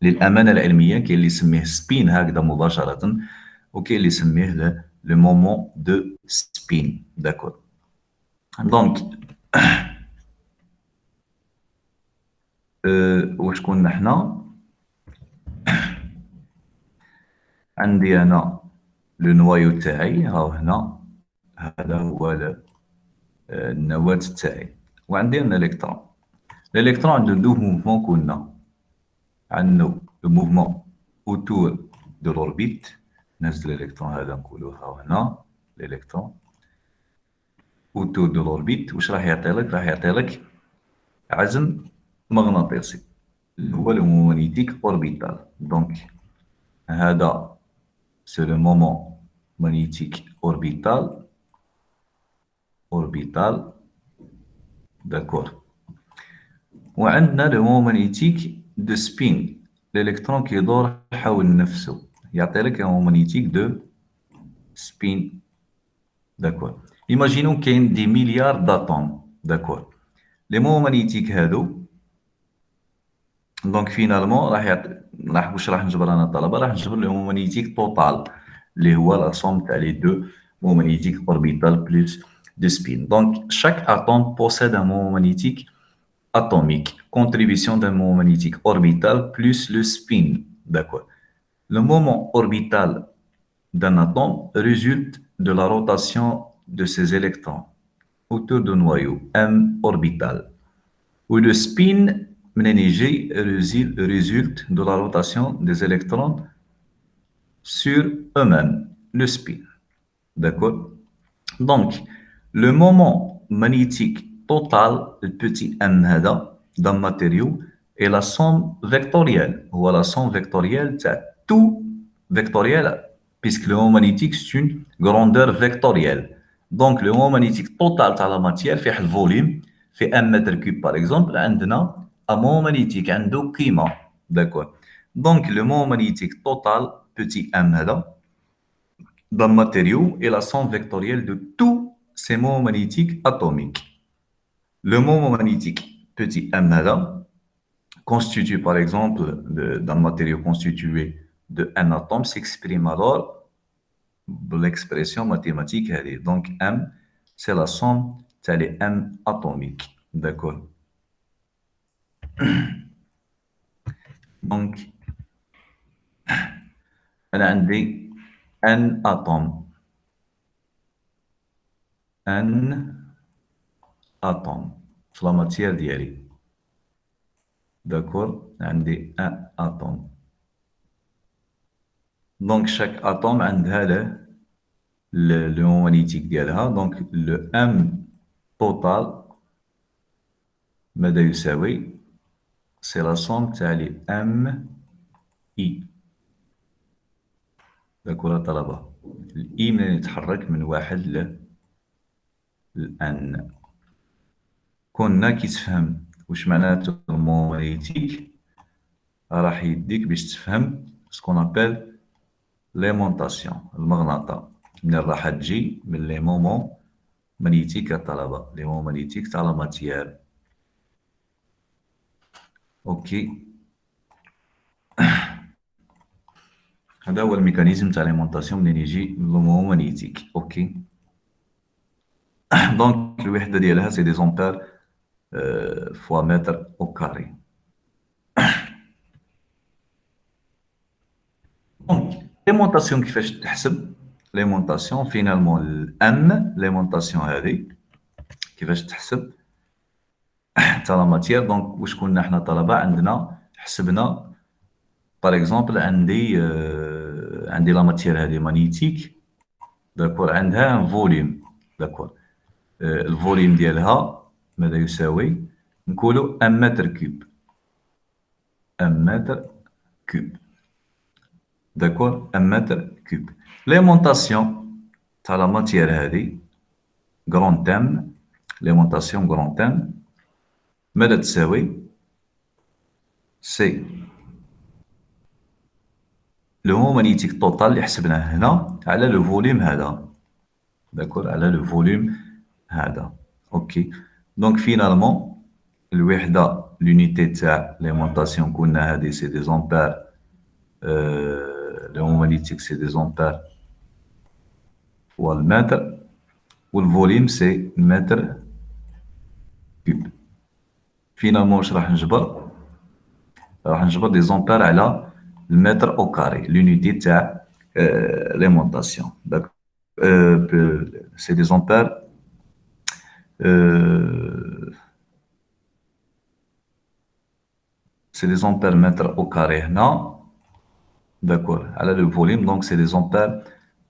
للامانه العلميه كاين اللي يسميه سبين هكذا مباشره، وكاين اللي يسميه le moment de spin. D'accord. Donc, واش كنا حنا عندي انا لو نوايو تاعي هاو هنا، هذا هو النواة تاعي، وعندي انا الالكترون. الالكترون عنده دو موفمون، كنا عنده لو موفمون autour de l'orbite. نهز الالكترون هذا نقولو هاو هنا الالكترون autour de l'orbite. واش راح يعطي لك؟ راح يعطي لك عزم مغناطيسي هو لو مونيتيك اوربيتال. دونك هذا سي لو مومون مونيتيك اوربيتال داكور. وعندنا لو مومون مونيتيك دو سبين، الالكترون كيدور حول نفسه، يعطي لك مومون مونيتيك دو سبين. داكور. ايماجينو كاين دي مليار داتوم. داكور. لي مومون مونيتيك هادو دونك فينالمون راح واش راح نجبر انا الطلبه؟ راح نجبر لو مونيتيك توتال اللي هو لا سوم تاع لي دو مونيتيك اوربيتال بلس دو سبين. دونك chaque atome possède un moment magnétique atomique, contribution d'un moment magnétique orbital plus le spin. D'accord. Le moment orbital d'un atome résulte de la rotation de ses électrons autour du noyau M orbital, où le spin résulte de la rotation des électrons sur eux-mêmes, le spin. D'accord. Donc, le moment magnétique total, le petit m d'un matériau, est la somme vectorielle, ou la somme vectorielle de tout vectoriel, puisque le moment magnétique c'est une grandeur vectorielle. Donc, le moment magnétique total de la matière fait le volume, fait 1 mètre cube par exemple, عندنا un moment magnétique عنده قيمة. D'accord. Donc, le moment magnétique total, petit m d'un matériau est la somme vectorielle de tous ces moments magnétiques atomiques. Le moment magnétique petit m constitue par exemple d'un matériau constitué de un atome s'exprime alors l'expression mathématique. Donc m, c'est la somme des m atomiques. D'accord. Donc, elle a n atomes. n atomes في la matière ديالي. D'accord. عندي un atome. Donc chaque atome عندها le moment magnétique ديالها. Donc le M total ماذا يساوي؟ c'est la somme تاع لي M I. داكور طلبة. الإي منين يتحرك من واحد للأن. كنا كي تفهم واش معناتو المومون مغناطيسي راح يديك باش تفهم سكون ابل ليمونطاسيون، المغناطة منين راح تجي من لي مومون مغناطيسيك الطلبة، لي مومون مغناطيسيك تاع لا ماتيير. اوكي. هذا هو الميكانيزم تاع ليمونطاسيون منين يجي لو مومون مغناطيسيك. اوكي. دونك الوحدة ديالها سي دي زومبير فوا متر او كاري. دونك ليمونطاسيون كيفاش تحسب؟ ليمونطاسيون فينالمون الام ليمونطاسيون هذه كيفاش تحسب تاع لا ماتيير. دونك واش كنا حنا طلبه عندنا حسبنا باغ اكزومبل عندي لا ماتيير هذه مانيتيك. داكور. عندها ان فوليوم. داكور. الفوليوم ديالها ماذا يساوي؟ نقولوا 1 متر كوب. 1 متر كوب. داكور. 1 متر كوب. ليمونطاسيون تاع لا ماتيير هذه غران ام، ليمونطاسيون غران ام ماذا تساوي؟ سي لو مومون مغناطيسيك توتال اللي حسبناه هنا على لو فوليوم هذا. داكور. على لو فوليوم هذا. اوكي. دونك فينالمون الوحده لونيتي تاع ليمونطاسيون كنا هذه سي دي زومبير. لو مومون مغناطيسيك سي دي زومبير هو المتر والفوليوم سي متر كوب. فينالمون واش راح نجبر؟ راح نجبر دي زومبير على المتر او كاري لونيتي تاع ليمونطاسيون. داك سي دي زومبير c'est des ampères mètres au carré هنا. D'accord, على le volume, donc c'est des ampères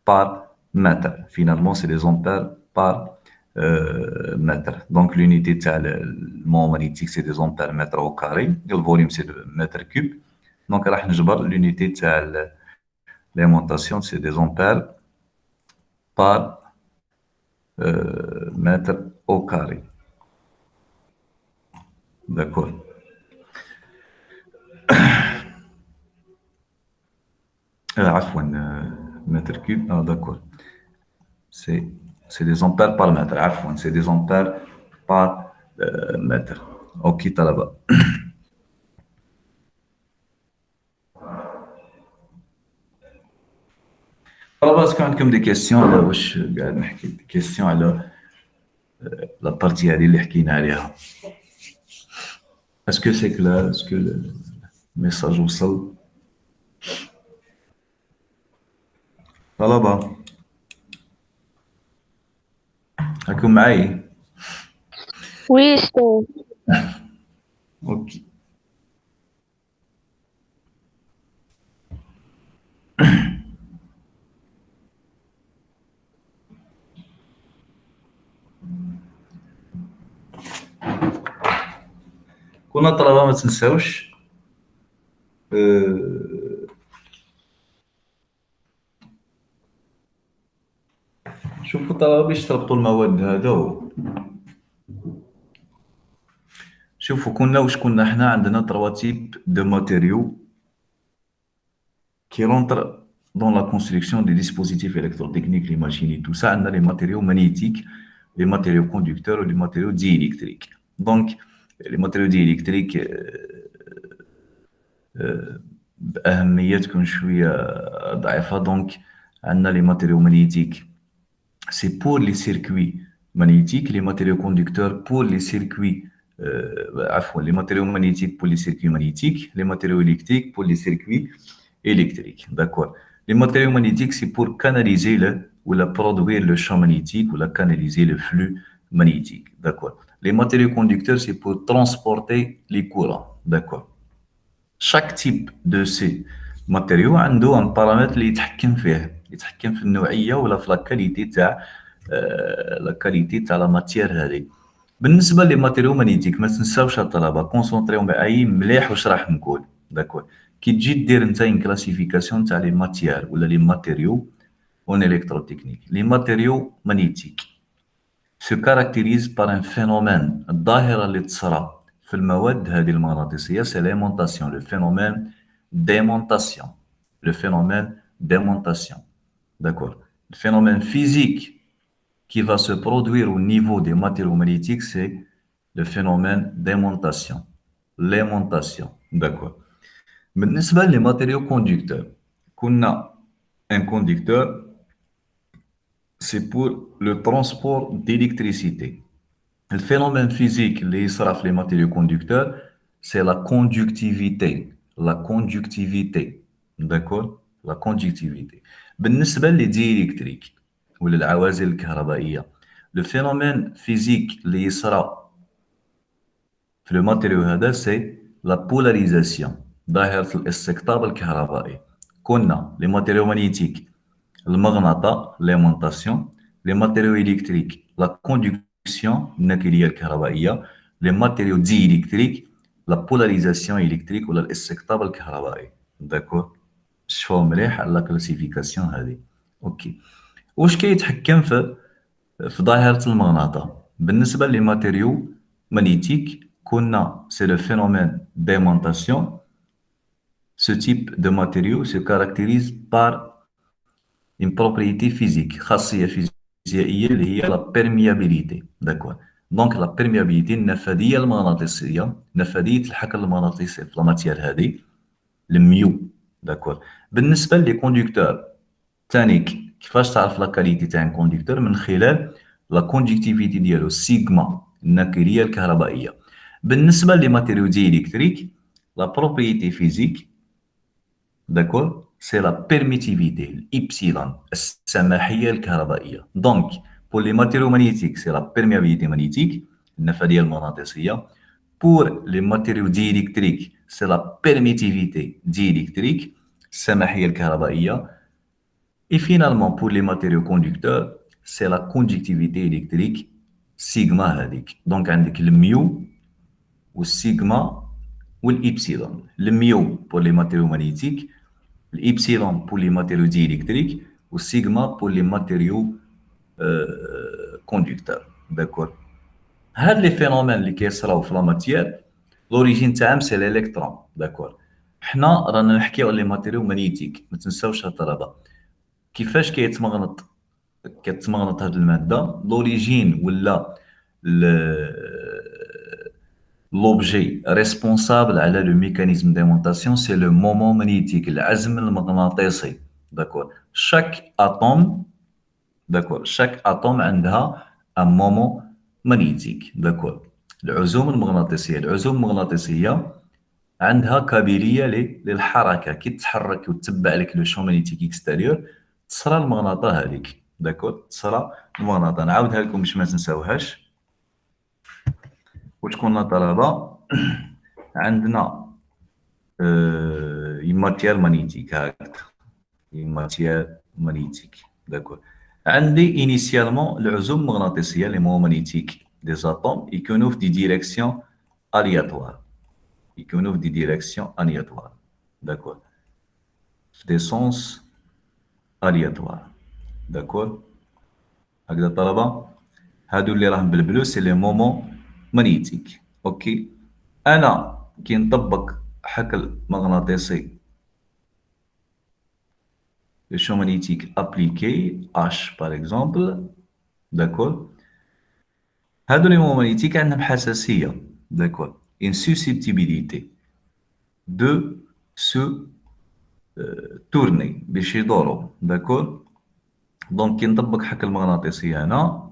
par mètre. Finalement, c'est des ampères par mètre. Donc l'unité le moment magnétique, c'est des ampères mètres au carré. Et le volume, c'est de mètre cube. Donc راح نجبر l'unité تاع l'alimentation, c'est des ampères par mètre au carré. D'accord. عفوا mètre cube. Ah, d'accord. C'est des ampères par mètre. عفوا, c'est des ampères par mètre. Ok, طلبة. طلبة, est-ce qu'il y a des questions على واش قاعد نحكي؟ des questions على la partie هذه اللي حكينا عليها. Est-ce que c'est clair? Est-ce que le message وصل؟ طلبة, راكم معي؟ وي استاذ. اوكي. كنا طلبة ما تنساوش شوفوا طلبة باش تربطوا المواد هذا. شوفوا كنا حنا عندنا 3 types de matériaux qui rentrent dans la construction des dispositifs électrotechniques, les machines et tout ça. On a les matériaux magnétiques, les matériaux conducteurs et les matériaux diélectriques. Donc, les matériaux diélectriques, بأهميتكم شوية ضعيفة. Donc, on a les matériaux magnétiques, c'est pour les circuits magnétiques, les matériaux conducteurs pour les circuits, les matériaux magnétiques pour les circuits magnétiques, les matériaux électriques pour les circuits électriques. D'accord. Les matériaux magnétiques, c'est pour canaliser ou produire le champ magnétique ou canaliser le flux magnétique. D'accord. Les matériaux conducteurs, c'est pour transporter les courants. D'accord. Chaque type de ces matériaux a un paramètre اللي يتحكم في النوعية ولا في la qualité تاع la matière هذه. بالنسبة لي ماتيريو مانيتيك ما تنساوش الطلبة كونسونطريو معايا مليح واش راح نقول. داكور. كي تجي دير انت ان كلاسيفيكاسيون تاع لي ماتيير ولا لي ماتيريو اون الكتروتكنيك. لي ماتيريو مانيتيك se caractérise par un phénomène الظاهرة اللي تصرى في المواد هذه المغناطيسية, c'est l'aimantation, le phénomène d'aimantation. Le phénomène d'aimantation. D'accord. Le phénomène physique qui va se produire au niveau des matériaux magnétiques, c'est le phénomène d'aimantation. L'aimantation. D'accord. بالنسبة les matériaux conducteurs, qu'on a un conducteur, c'est pour le transport d'électricité. Le phénomène physique, les matériaux conducteurs, c'est la conductivité. La conductivité. D'accord? La conductivité. بالنسبة les diélectriques ou les العوازل الكهربائية, le phénomène physique اللي يصرى في le matériau هذا, c'est la polarisation. ظاهرة الاستقطاب الكهربائي. كنا les matériaux magnétiques, المغناطة, l'aimantation, les matériaux électriques, la conduction, الناقلية الكهربائية, les matériaux diélectriques, la polarisation électrique ولا الاستقطاب الكهربائي. داكور. شوفوا مليح على la classification هذه. اوكي. واش كيتحكم في ظاهرة المغناطة؟ بالنسبة لي ماتيريو magnétique, كنا c'est le phénomène d'aimantation. Ce type de matériau se caractérise par une propriété physique, خاصية فيزيائية اللي هي la perméabilité. D'accord. Donc la perméabilité, النفاذية المغناطيسية, نفاذية الحقل المغناطيسي في الماتير هذه, الميو. D'accord. بالنسبة لي كوندكتور, تانيك كيفاش تعرف لا كاليتي تاع كونديكتور؟ من خلال لا كونديكتيفيتي ديالو سيغما الناقليه الكهربائيه. بالنسبه لي ماتيريو ديالكتريك لا بروبريتي فيزيك داكور سي لا بيرميتيفيتي الابسيلون السماحيه الكهربائيه. دونك بور لي ماتيريو مانيتيك سي لا بيرميابيليتي مانيتيك النفاذيه المغناطيسيه. بور لي ماتيريو ديالكتريك سي لا بيرميتيفيتي ديالكتريك السماحيه الكهربائيه. Et finalement, pour les matériaux conducteurs, c'est la conductivité électrique sigma هذيك. Donc عندك الميو والسيغما والإبسيلون. الميو pour les matériaux magnétiques, l'épsilon pour les matériaux diélectriques ou sigma pour les matériaux conducteurs. D'accord. هاد les phénomènes اللي كيصراو في لا ماتيير لوريجين تاعهم سي الالكترون. داكور. حنا رانا نحكيو على لي ماتيريو مانيتيك، ما تنساوش هاد الطلبه. كيفاش كتمغنط هاد الماده لوريجين ولا لوبجي ريسبونسابل على لو ميكانيزم ديمونطاسيون سي لو مومون مانيتيك العزم المغناطيسي. داكور. شاك اتوم عندها ان مومون مانيتيك. داكور. العزوم المغناطيسيه عندها كابيليه للحركه، كي تتحرك وتتبع لك لو شون مانيتيك اكستيريور تصرى المغناطه هذيك. داكور. تصرى المغناطه. نعاودها لكم باش ما تنساوهاش. وتكون طلبه عندنا ماتيير مانيتيك هكذا ماتيير مانيتيك. داكور. عندي انيسيالمون العزوم المغناطيسيه لي مو مانيتيك دي زاتوم يكونوا في دي ديريكسيون الياتوار. D'accord. Des sens aléatoires. D'accord. هكذا طلبة. هادو اللي راهم بالبلو سي لي مومون مانيتيك. اوكي. انا كي نطبق حقل مغناطيسي لو شون مانيتيك ابليكي اش باغ اكزومبل. داكور. هادو لي مومون مانيتيك عندهم حساسية. داكور. une susceptibilité de se tourner باش يدوروا. داكور. دونك كي نطبق حقل مغناطيسي هنا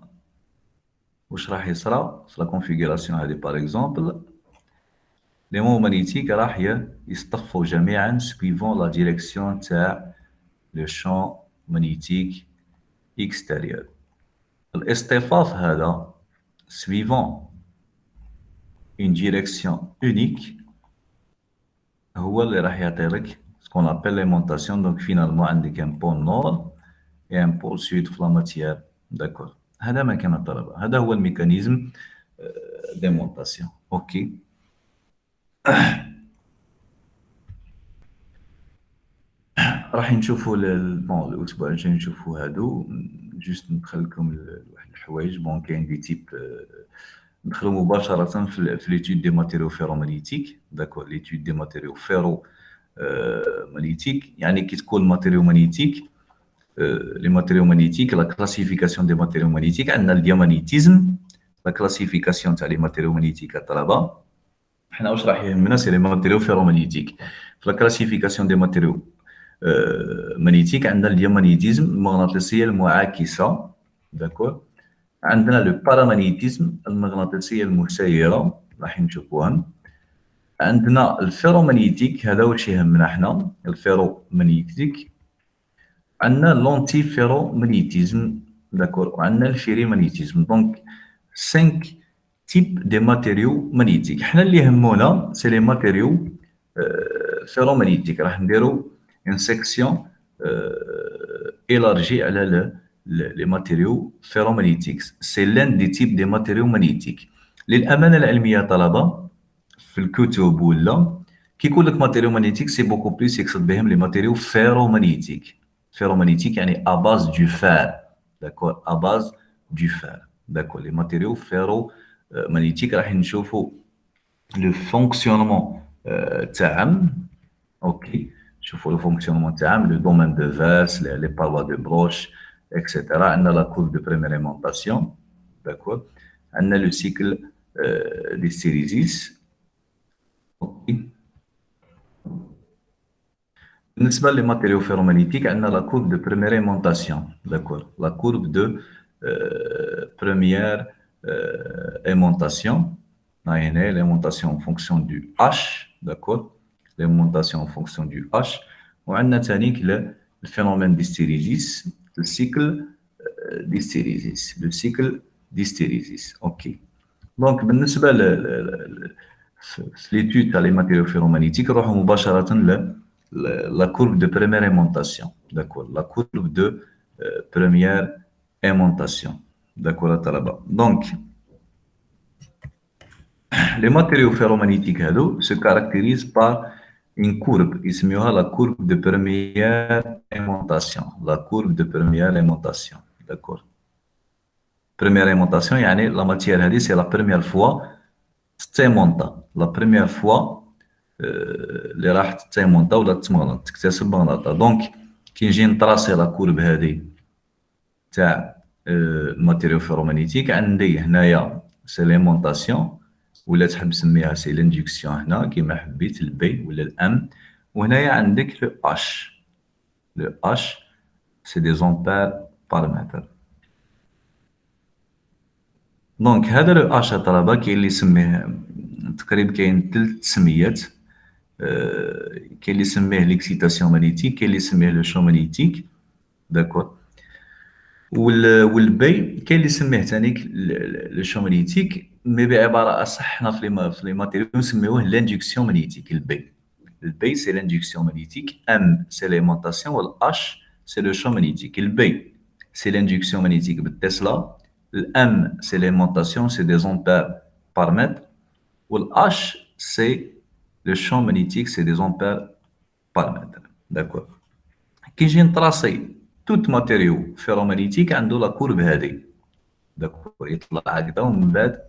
واش راح يصرى في لا كونفيغوراسيون هذه باغ اكزومبل لي مو مانيتيك راح يصطفوا جميعا سويفون لا ديريكسيون تاع لو شون مانيتيك اكستيريور. الاصطفاف هذا سويفون اون ديريكسيون اونيك هو اللي راح يعطي لك سكون ابل ليمونطاسيون. دونك فينالمون عندك ان بول نور اي ان بول سود في لا ماتيير. داكور. هذا ما كان الطلبه. هذا هو الميكانيزم ديمونطاسيون. اوكي. راح نشوفوا بون الاسبوع الجاي نشوفوا هادو. جوست ندخل لكم واحد الحوايج. بون كاين دي تيب ندخلوا مباشره في ليتود دي ماتيريو فيرومانيتيك. داكور. ليتود دي ماتيريو فيرو مانيتيك يعني كي تكون ماتيريو مانيتيك لي ماتيريو مانيتيك. لا كلاسيفيكاسيون دي ماتيريو مانيتيك عندنا الديامانيتيزم. لا كلاسيفيكاسيون تاع لي ماتيريو مانيتيك الطلبه. حنا واش راح يهمنا سي لي ماتيريو فيرومانيتيك. في لا كلاسيفيكاسيون دي ماتيريو مانيتيك عندنا الديامانيتيزم المغناطيسيه المعاكسه. داكور. عندنا لو بارامانيتيزم المغناطيسيه المسيره راح نشوفوها. عندنا الفيرومانيتيك هذا واش يهمنا حنا الفيرومانيتيك. عندنا لونتي فيرومانيتيزم. داكور. وعندنا الفيريمانيتيزم. دونك 5 تيب دي ماتيريو مانيتيك. حنا اللي يهمونا سي لي ماتيريو فيرومانيتيك. راح نديرو une section élargie على les matériaux ferromagnétiques. C'est l'un des types des matériaux magnétiques. للأمانة العلمية طلبة في الكتب ولا كي يقول لك ماتيريو مانيتيك سي بوكو بليس يقصد بهم لي ماتيريو فيرومانيتيك. فيرومانيتيك يعني à base du fer. D'accord. À base du fer. D'accord. Les matériaux ferromagnétiques راح نشوفوا le fonctionnement تاعهم. اوكي. شوفوا لو فونكسيونمون تاعهم لو دومين دو فاس لي باروا دو بروش اكسيتيرا. عندنا لا كورب دو بريميريمونطاسيون. داكور. عندنا لو سيكل دي ستيريزيس. اوكي. بالنسبة les matériaux ferromagnétiques, on a la courbe de première aimantation, d'accord? La courbe de première aimantation, l'aimantation en fonction du H, d'accord? L'aimantation en fonction du H. On a le phénomène d'hystérésis, le cycle d'hystérésis, le cycle d'hystérésis, ok. Donc, بالنسبة l'étude sur les matériaux ferromagnétiques, on va مباشرة la courbe de première aimantation, d'accord, la courbe de première aimantation, d'accord, Talaba. Donc, les matériaux ferromagnétiques se caractérisent par une courbe, اسمها la courbe de première aimantation, la courbe de première aimantation, d'accord. Première aimantation, يعني la matière هذه c'est la première fois تتيمونطا، la première fois اللي راح تتيمونطا ولا تمغنط تكتسب مغناطة. دونك كي نجي نطراسي لا كورب هذه تاع الماتيريو فيرومagnétique، عندي هنايا سي ليمونطاسيون ولا تحب تسميها سي لاندكسيون هنا كيما حبيت، البي ولا الام، وهنايا عندك لو اش. لو اش سي دي زومبير بار متر. دونك هذا لو اش طلبه كاين اللي يسميه تقريبا كاين 3 تسميات. كاين اللي يسميه ليكسيتاسيون مانيتيك، كاين اللي يسميه لو شو مانيتيك، داكور. والبي كاين اللي يسميه ثاني لو شو مانيتيك، مي بعباره اصح حنا في لي ماتيريو نسميوه لاندكسيون مانيتيك. البي سي لاندكسيون مانيتيك، ام سي ليمونطاسيون، والاش سي لو شو مانيتيك. البي سي لاندكسيون مانيتيك بالتسلا، الام سي ليمونطاسيون سي دي زومبير بار متر، والاش سي le champ magnétique, c'est des ampères par mètre. D'accord. Quand j'ai tracé tout matériau ferromagnétique, on a la courbe هذه. D'accord. يطلع هكذا ومن بعد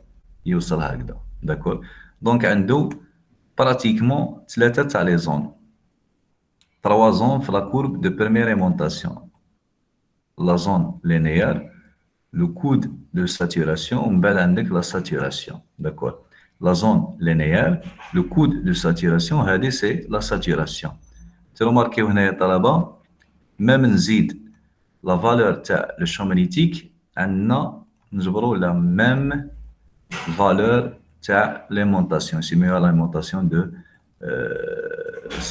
يوصل هكذا. D'accord. Donc عنده pratiquement 3 تاع les zones. 3 zones في la courbe de première aimantation. La zone linéaire, le coude de saturation ومن بعد عندك la saturation. D'accord. La zone linéaire, le coude de saturation, c'est la saturation. Tu remarques que même nzid la valeur de le champ magnétique, on a la même valeur de l'aimantation. C'est mieux l'aimantation de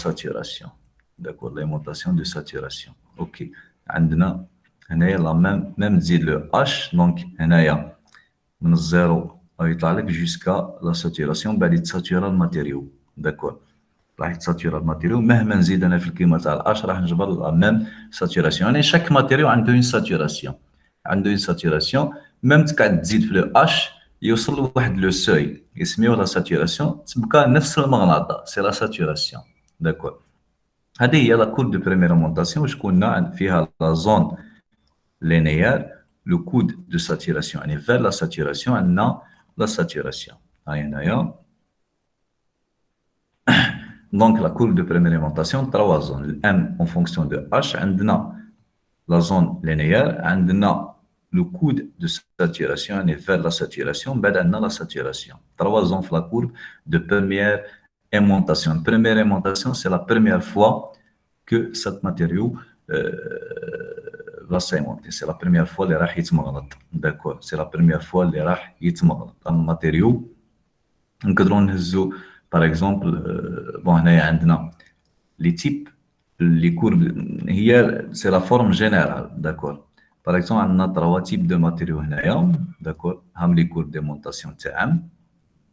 saturation. D'accord, l'aimantation de saturation. Ok. On a la même nzid le H, donc on a من 0 يطلع لك jusqu'à la saturation، بعد يتساتورا الماتيريو. داكور، راح يتساتورا الماتيريو مهما نزيد انا في القيمه تاع الاش راح نجبر لا ميم ساتوراسيون. يعني شاك ماتيريو عنده اون ساتوراسيون، عنده اون ساتوراسيون. ميم تقعد تزيد في لو اش يوصل لواحد لو سوي يسميوه لا ساتوراسيون، تبقى نفس المغناطه، سي لا ساتوراسيون. داكور، هذه هي لا كور دو بريمير مونطاسيون، شكون فيها لا زون linéaire, le coude de saturation. Et vers la saturation, on a la saturation. Donc, la courbe de première aimantation, 3 zones. M en fonction de H, on a la zone linéaire, on a le coude de saturation, et vers la saturation, on a la saturation. 3 zones la courbe de première aimantation. Première aimantation, c'est la première fois que ce matériau va s'aimanter. C'est la première fois اللي راح يتمغنط. D'accord. C'est la première fois اللي راح يتمغنط. الماتيريو نقدروا نهزو par exemple bon هنايا عندنا لي تيب لي كورب هي c'est la forme générale. D'accord. Par exemple عندنا 3 types de matériaux هنايا. D'accord. هم لي كورب ديمونطاسيون تاعهم.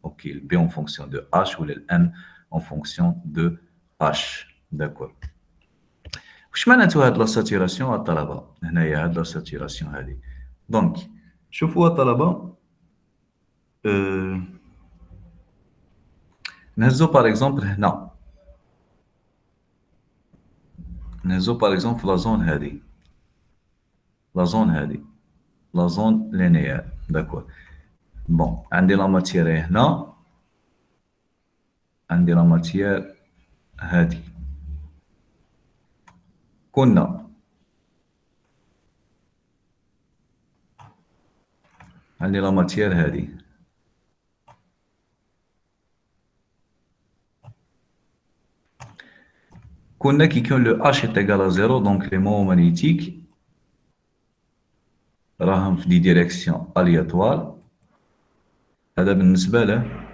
OK. Le B en fonction de H ou le M en fonction de H. D'accord. واش معناتو هاد لا ساتوراسيون الطلبه؟ هنايا هاد لا ساتوراسيون هادي. دونك شوفوا الطلبه، نهزو باغ اكزومبل هنا، نهزو باغ اكزومبل في لا زون هادي، لا زون هادي، لا زون لينيير. داكور. بون عندي لا ماتيير هنا، عندي لا ماتيير هادي، كنا عندي لا ماتيير هادي، كنا كي يكون لو اش est égal à 0 دونك لي مومون ماغنيتيك راهم في دي ديريكسيون الياتوار. هذا بالنسبه له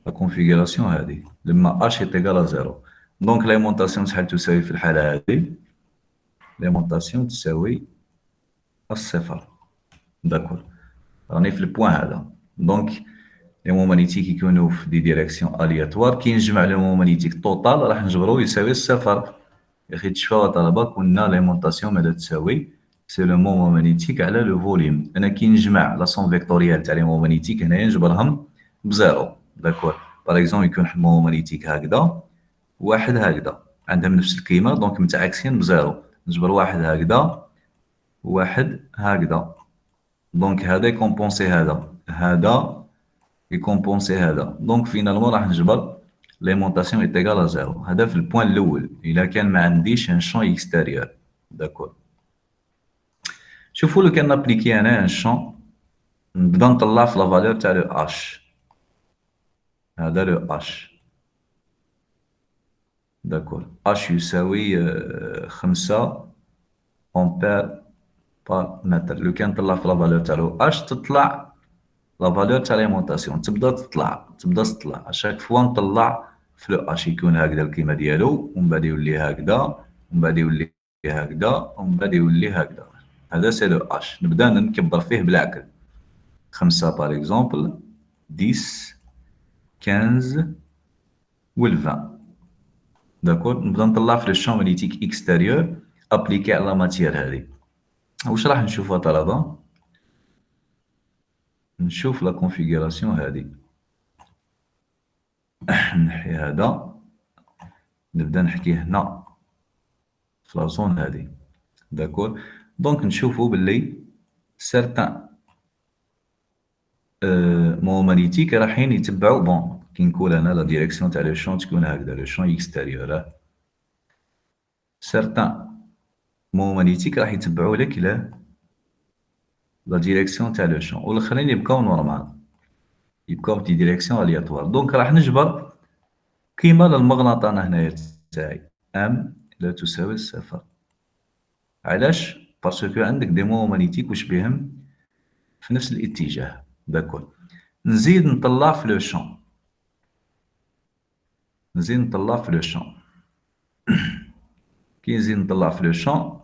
لا كونفيغوراسيون هذه لما اش est égal à 0 دونك ليمونطاسيون شحال تساوي في الحاله هذه؟ ليمونطاسيون تساوي الصفر. داكور راني في البوان هذا. دونك لي مومون ماغنيتيك يكونوا في دي ديريكسيون الياتوار كي نجمع لي مومون ماغنيتيك توتال راح نجبرو يساوي الصفر. يا اخي تشفاو طلبه كنا ليمونطاسيون ماذا تساوي؟ سي لو مومون ماغنيتيك على لو فوليوم. انا كي نجمع لا سون فيكتوريال تاع لي مومون ماغنيتيك هنايا نجبرهم بزيرو. داكور باغ اكزومبل يكون واحد المومون ماغنيتيك هكذا واحد هكذا عندهم نفس القيمه دونك متعاكسين بزيرو. نجبر واحد هكذا واحد هكذا دونك هذا يكومبونسي هذا يكومبونسي هذا. دونك فينالمون راح نجبر ليمونطاسيون ايت ايغال زيرو. هذا في البوان الاول الا كان ما عنديش ان شون اكستيريور. داكور شوفوا لو كان نابليكي انا ان شون نبدا نطلع في لا فالور تاع لو اش. هذا لو اش. داكور اش يساوي 5 امبير بار متر. لو كان نطلع في لا فالور تاع لو اش تطلع لا فالور تاع ليمونطاسيون تبدا تطلع اشاك فوا نطلع في لو اش يكون هكذا القيمه ديالو ومن بعد يولي هكذا ومن بعد يولي هكذا ومن بعد يولي هكذا. هذا سي لو اش. نبدا نكبر فيه بالعقل 5 باغ اكزومبل 10 15 وال 20. داكور نبدا نطلع في لو شون ماغنيتيك اكستيريور ابليكي على لا ماتيير هذه. واش راح نشوفوا طلبه؟ نشوف لا كونفيغوراسيون هذه. نحي هذا نبدا نحكي هنا في لا زون هذه. داكور دونك نشوفوا باللي سيرتان مومون ماغنيتيك رايحين يتبعوا بون كي نقول انا لا ديريكسيون تاع لو شون تكون هكذا لو شون اكستيريور. سيرتان مومون ماغنيتيك راح يتبعوا لك لا ديريكسيون تاع لو شون والاخرين يبقاو نورمال يبقاو في ديريكسيون الياتوار. دونك راح نجبر قيمه للمغناطه انا هنايا تاعي ام لا تساوي الصفر. علاش؟ باسكو عندك دي مومون ماغنيتيك واش بهم في نفس الاتجاه. داكور نزيد نطلع في لو شون كي نزيد نطلع في لو شون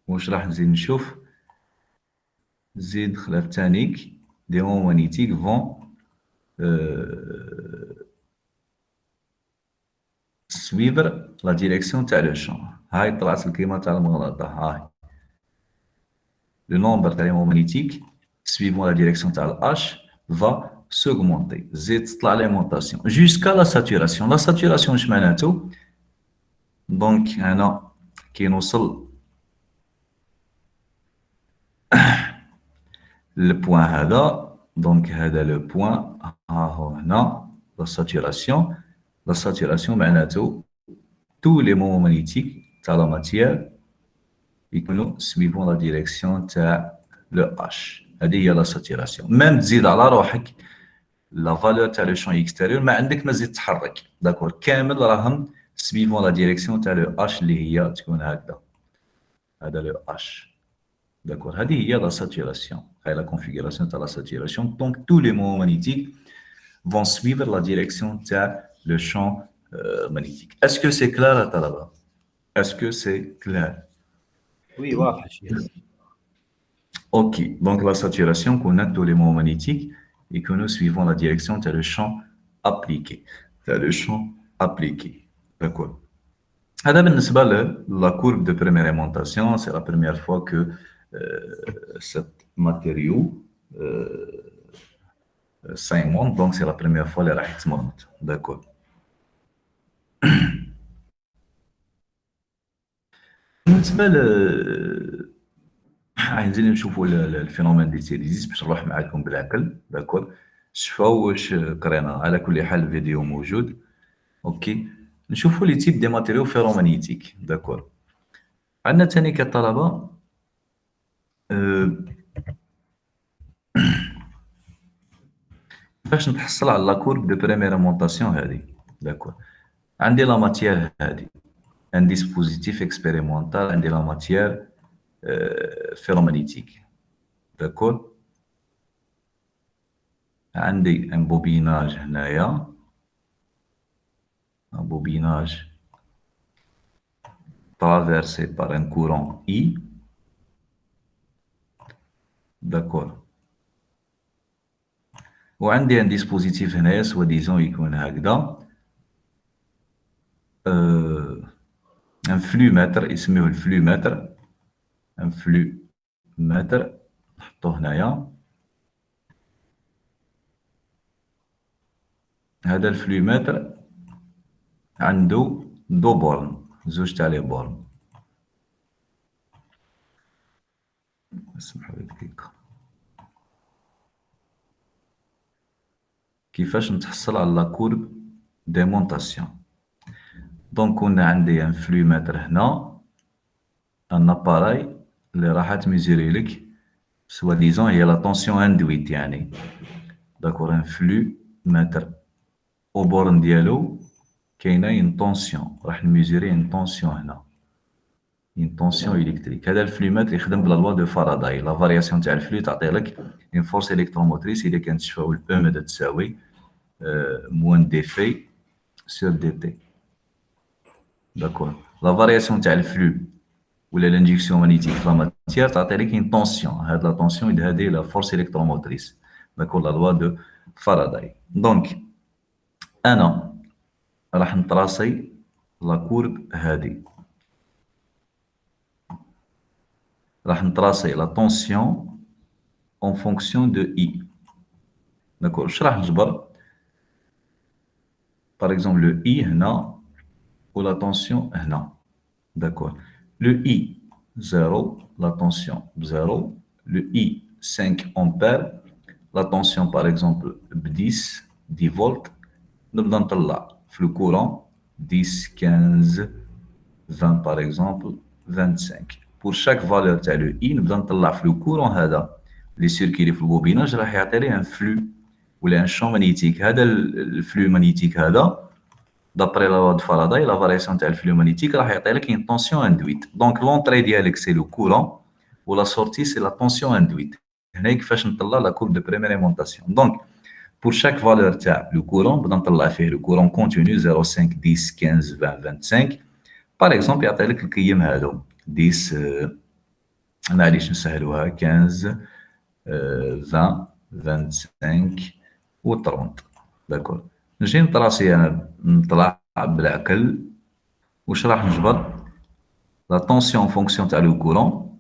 واش راح نزيد نشوف؟ نزيد خلاف تانيك دي مومون ماغنيتيك فون سويفر لا ديريكسيون تاع لو شون. هاي طلعت القيمه تاع المغناطه. هاي لو نومبر تاع لي مومون ماغنيتيك suivant la direction تاع الH va s'augmenter. زيد تطلع ليمونطاسيون jusqu'à la saturation. la saturation واش معناتو؟ دونك هنا كي نوصل للبوان هذا دونك هذا لو بوان ها هو هنا لا ساتوراسيون معناتو تو لي مومون ماغنيتيك تاع لا ماتيير يكونوا suivant la direction تاع لو H. هذه هي لا ساتوراسيون. ميم تزيد على روحك لا فالور تاع لو شون اكستيريور ما عندك ما تزيد تحرك. داكور كامل راهم سويفون لا ديريكسيون تاع لو اش اللي هي تكون هكذا. هذا لو اش. داكور هذه هي لا ساتوراسيون. هاي لا كونفيغوراسيون تاع لا ساتوراسيون. دونك تو لي مومون ماغنيتيك فون سويفر لا ديريكسيون تاع لو شون ماغنيتيك. اسكو سي كلار طلبه؟ اسكو سي كلار؟ وي واضح شيخ. Ok, donc la saturation qu'on a tous les moments magnétiques et que nous suivons la direction de le champ appliqué. D'accord. هذا بالنسبة la courbe de première aimantation, c'est la première fois que cet matériau s'aimonte, donc c'est la première fois les راح يتمغنط. D'accord. بالنسبة عايزين نشوفوا الفينومين دي تيليزيس باش نروح معاكم بالعقل. داكور شوفوا واش قرينا. على كل حال الفيديو موجود. اوكي نشوفوا لي تيب دي ماتيريو فيرومagnétique. داكور عندنا ثاني كطلبه باش نتحصل على لا كورب دو بريمير مونطاسيون هذه. داكور عندي لا ماتيير هذه ان ديسبوزيتيف اكسبيريمونتال عندي لا ماتيير فيرومagnétique داكور عندي ان بوبيناج هنايا un bobinage traversé par un courant I. D'accord. وعندي un dispositif هنايا soi-disant يكون هكذا un flux-mètre يسميوه الفلومتر un flux-mètre نحطوه هنايا هذا الفلومتر عنده دو بورن زوج تاع لي بورن اسمحوا لي دقيقة كيفاش نتحصل على لا كورب ديمونطاسيون دونك كنا عندي ان فلومتر هنا ان اباراي اللي راح تميزوري لك سوا ديزون هي لا طونسيون اندويت يعني داكور ان فلومتر او بورن ديالو كاينه اون طونسيون راح نميزوري اون طونسيون هنا اون طونسيون الكتريك هذا الفلومتر يخدم بلا لوا دو فاراداي لا فارياسيون تاع الفلو تعطي لك اون فورس الكتروموتريس اذا كانت تشفاو البو مدى تساوي موان دي في سور دي تي داكور لا فارياسيون تاع الفلو ولا لانجيكسيون مانيتيك في لا ماتيير تعطي لك اون طونسيون هاد لا طونسيون هذه لا فورس الكتروموتريس داكور لا لوا دو فاراداي دونك انا راح نطراسي لا كورب هذه راح نطراسي لا طونسيون اون فونكسيون دو اي داكور واش راح نجبر باغ اكزومبل لو اي هنا و لا طونسيون هنا داكور لو اي 0 لا طونسيون ب 0 لو اي 5 امبير لا طونسيون باغ اكزومبل ب 10 فولت نبدا نطلع في لو كورون 10 15 20 باغ اكزومبل 25 pour chaque valeur تاع لو اي نبدا نطلع في لو كورون هذا لي سيركيلي في البوبيناج راح يعطي لي ان فلو ولا ان شون مانيتيك هذا الفلو مانيتيك هذا دابري لا لوا دو فاراداي لا فارياسيون تاع الفلو مانيتيك راح يعطي لك اون طونسيون اندويت دونك لونطري ديالك سي لو كورون ولا سورتي سي لا طونسيون اندويت هنا كيفاش نطلع لا كورب دو بريميريمونطاسيون دونك pour chaque valeur تاع لو كورون نبدا نطلع فيه لو كورون كونتينيو 0 5 10 15 20 25 باغ اكزومبل يعطي لك القيم هادو 10 معليش نسهلوها 15 20 25 و 30 داكور نجي نطراسي انا نطلع بالعقل واش راح نجبر لا طونسيون فونكسيون تاع لو كورون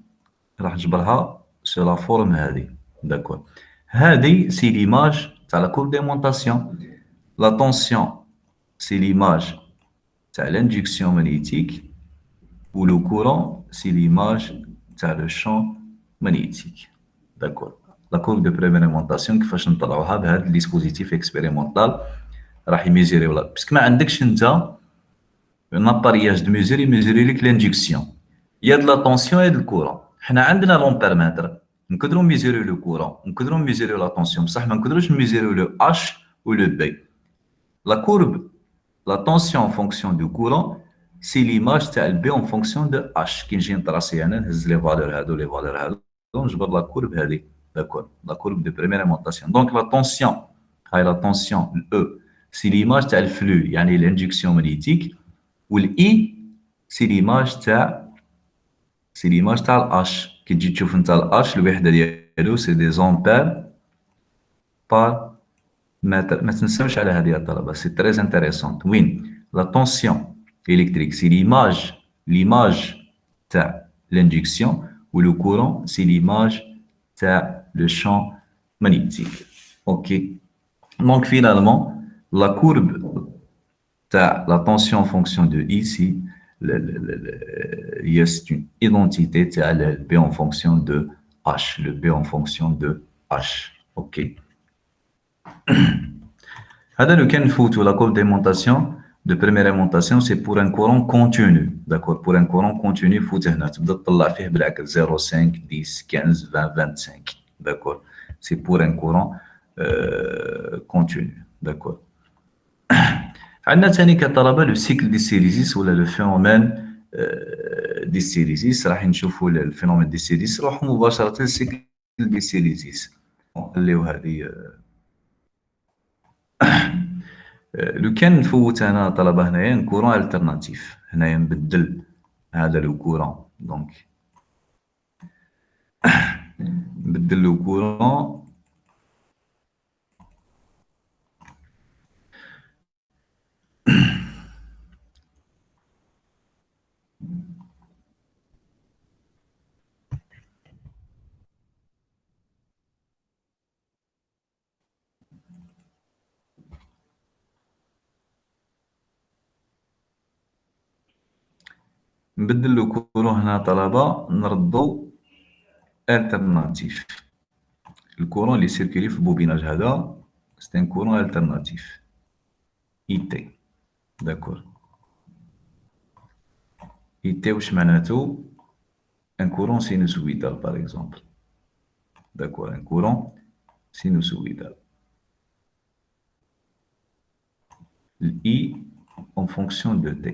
راح نجبرها سو لا فورم هذه داكور هذه سي ليماج تاع لا كورب ديمونطاسيون لا طونسيون سي ليماج تاع l'induction magnétique ou le courant c'est l'image تاع le champ magnétique d'accord la courbe de prémérémentation كيفاش نطلعوها بهذا الديسبوزيتيف اكسبيريمونطال راح يميزوري ولا باسكو ما عندكش انت un appareillage de mesure يميزوري لك l'induction يا د لا طونسيون يا د الكورون حنا عندنا لومبيرمتر نقدروا نميزوريو لو كورون نقدروا نميزوريو لا طونسيون بصح ما نقدروش نميزوريو لو اش و لو بي لا كورب la tension en fonction du courant, c'est l'image تاع B en fonction de H. كي نجي نطراسي انا نهز لي فالور هادو لي فالور هادو نجبر لا كورب هادي داكور لا كورب دو بريميريمونطاسيون دونك لا طونسيون هاي لا طونسيون E سي ليماج تاع الفلو يعني l'induction magnétique والاي سي ليماج تاع الH كي تجي تشوف انت الH الوحده ديالو سي دي زامبير بار متر ما تنساوش على هذه الطلبه سي تري انتريسونت وين لا طونسيون الكتريك سي ليماج تاع l'induction و لو كورون سي ليماج تاع لو شون مانيتيك اوكي دونك فينالمون لا كورب تاع لا طونسيون فونكسيون دو اي سي هي سي ايدونتيتي تاع البي en fonction de h le b en fonction de h اوكي هذا لو كان نفوتو لا كورب ديمونطاسيون دو بريميريمونطاسيون سي بور ان كورون كونتينيو داكور بور ان كورون كونتينيو فوت هنا تبدا تطلع فيه بالعكس 0 5 10 15 20 25 داكور سي بور ان كورون كونتينيو داكور عندنا ثاني كطلبة لو سيكل ديستيريزيس ولا لو فينومين ديستيريزيس. راح نشوفوا الفينومين ديستيريزيس نروحوا مباشرة للسيكل ديستيريزيس. نخليو هذه لو كان نفوت انا طلبة هنايا كورون الترناتيف، هنايا نبدل هذا لو كورون، دونك نبدل لو كورون نبدل لو كورون هنا طلبة نردو الترناتيف. الكورون اللي سيركولي في البوبيناج هذا سي ان كورون الترناتيف اي تي. داكور، اي تي واش معناتو؟ ان كورون سينوسويدال باغ اكزومبل. داكور، ان كورون سينوسويدال. الاي en fonction de t.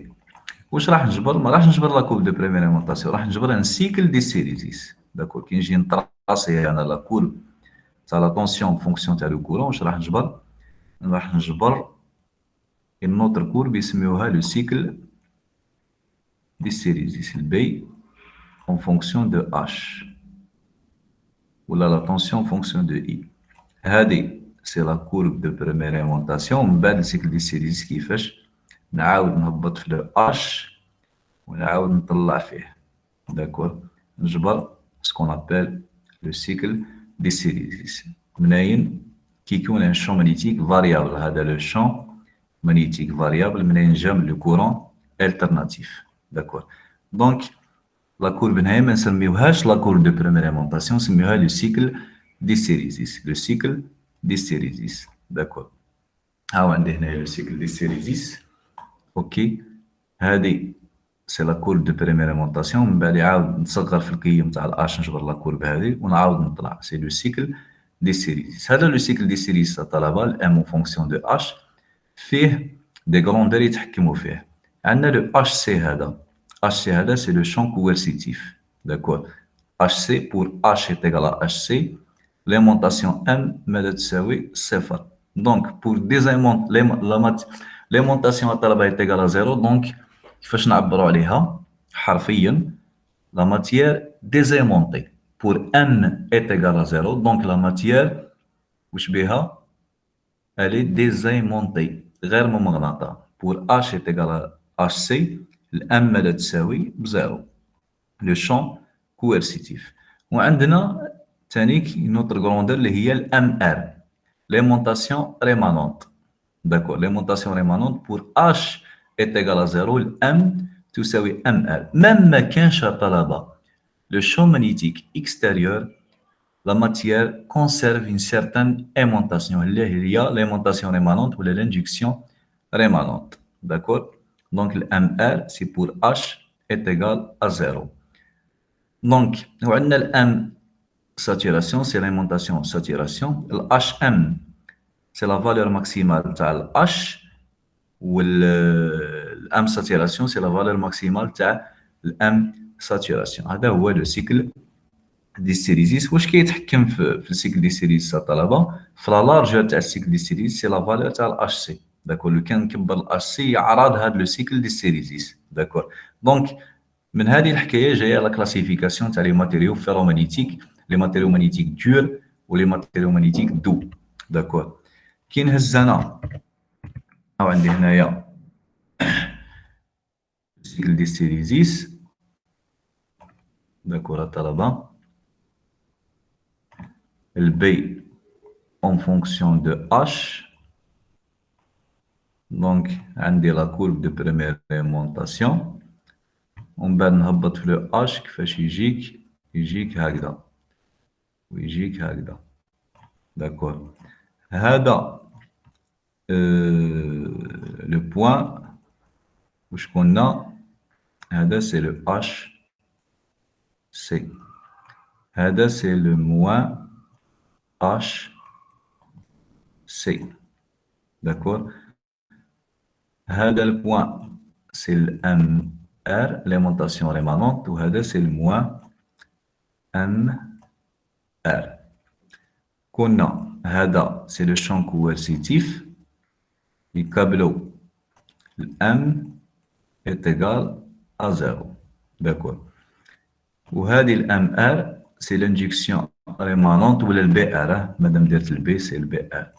واش راح نجبر؟ ما راحش نجبر لا كورب دو بريميرمونطاسيون، راح نجبر ان سيكل دي سيريزيس. داكور، كي نجي نطراسي انا لا كورب تاع لا طونسيون فونكسيون تاع لو كورون، واش راح نجبر؟ راح نجبر une autre courbe يسميوها لو سيكل دي سيريزيس البي en fonction de h ولا لا طونسيون فونكسيون دو اي. هذه سي لا كورب دو بريميرمونطاسيون. من بعد السيكل دي سيريزيس كيفاش نعاود نهبط في لو اش ونعاود نطلع فيه. داكور، نجبر سكون ابل لو سيكل دي سيريزيس. منين كي يكون ان شون مانيتيك فاريابل، هذا لو شون مانيتيك فاريابل منين جا من لو كورون الترناتيف. داكور، دونك لا كورب هنايا ما نسميوهاش لا كورب دو بريميرمونطاسيون، نسميوها لو سيكل دي سيريزيس. لو سيكل دي سيريزيس. داكور، هاو عندي هنايا لو سيكل دي سيريزيس. اوكي، هذه سي لا كورب دو بريميرمونطاسيون. من بعد يعاود نصغر في القيم تاع الاش نجبر لا كورب هذه ونعاود نطلع. سي لو سيكل دي سيريزيس. هذا لو سيكل دي سيريزيس طلبه الام اون فونكسيون دو اش فيه دي غروندور يتحكموا فيه. عندنا لو اش سي هذا. اش سي هذا سي لو شون كويرسيتيف. داكور، اش سي بور اش est égal à اش سي ليمونطاسيون ام ماذا تساوي صفر. دونك بور ديزايمونت ليمونطاسيون الطلبه est égal à زيرو. دونك كيفاش نعبروا عليها حرفيا؟ لا ماتيير ديزايمونتي بور ان est égal à زيرو. دونك لا ماتيير واش بها؟ الي ديزايمونتي غير ممغناطه. بور اش est égal à اش سي الام ماذا تساوي بزيرو. لو شون كويرسيتيف. وعندنا تانيك نوتر غروندور اللي هي الام ار ليمونطاسيون ريمانونت. داكور، ليمونطاسيون ريمانونت بور اش est égal à زيرو الام تساوي ام ار. ميم ما كانش طلبه لو شون مانيتيك اكستيريور la matière conserve une certaine aimantation اللي هي l'aimantation rémanente ولا l'induction rémanente. D'accord, donc le MR c'est pour H est égal à 0. Donc وعندنا ال M saturation c'est l'aimantation saturation. Le HM c'est la valeur maximale تاع ال H وال M saturation c'est la valeur maximale تاع ال M saturation. هذا هو le cycle دي سيريزيس. واش كيتحكم في السيكل دي سيريزيس الطلبه؟ في لا لارجور تاع السيكل دي سيريزيس سي لا فالور تاع الاش سي. داكور، لو كان نكبر الاش سي يعرض هذا لو سيكل دي سيريزيس. داكور، دونك من هذه الحكايه جايه لا كلاسيفيكاسيون تاع لي ماتيريو فيرومانيتيك، لي ماتيريو مانيتيك دور ولي ماتيريو مانيتيك دو. داكور، كي نهز انا او عندي هنايا السيكل دي سيريزيس. داكور الطلبه، le B en fonction de H. Donc, عندي la courbe de première montation. ومن بعد نهبط في le H كيفاش يجيك هكذا ويجيك هكذا. داكور، هذا لو بوان واش قلنا؟ هذا سي لو H سي. هذا سي لو موان H C. D'accord. هذا البوان سي الام ار ليمونتاسيون ريمانونت وهذا سي الموان ام ار. كنا هذا سي لو شون كويرسيتيف يقابلو الام est égal à 0. D'accord. وهذه الام ار سي l'injection rémanente ولا البي ار. مادام درت البي سي البي ار.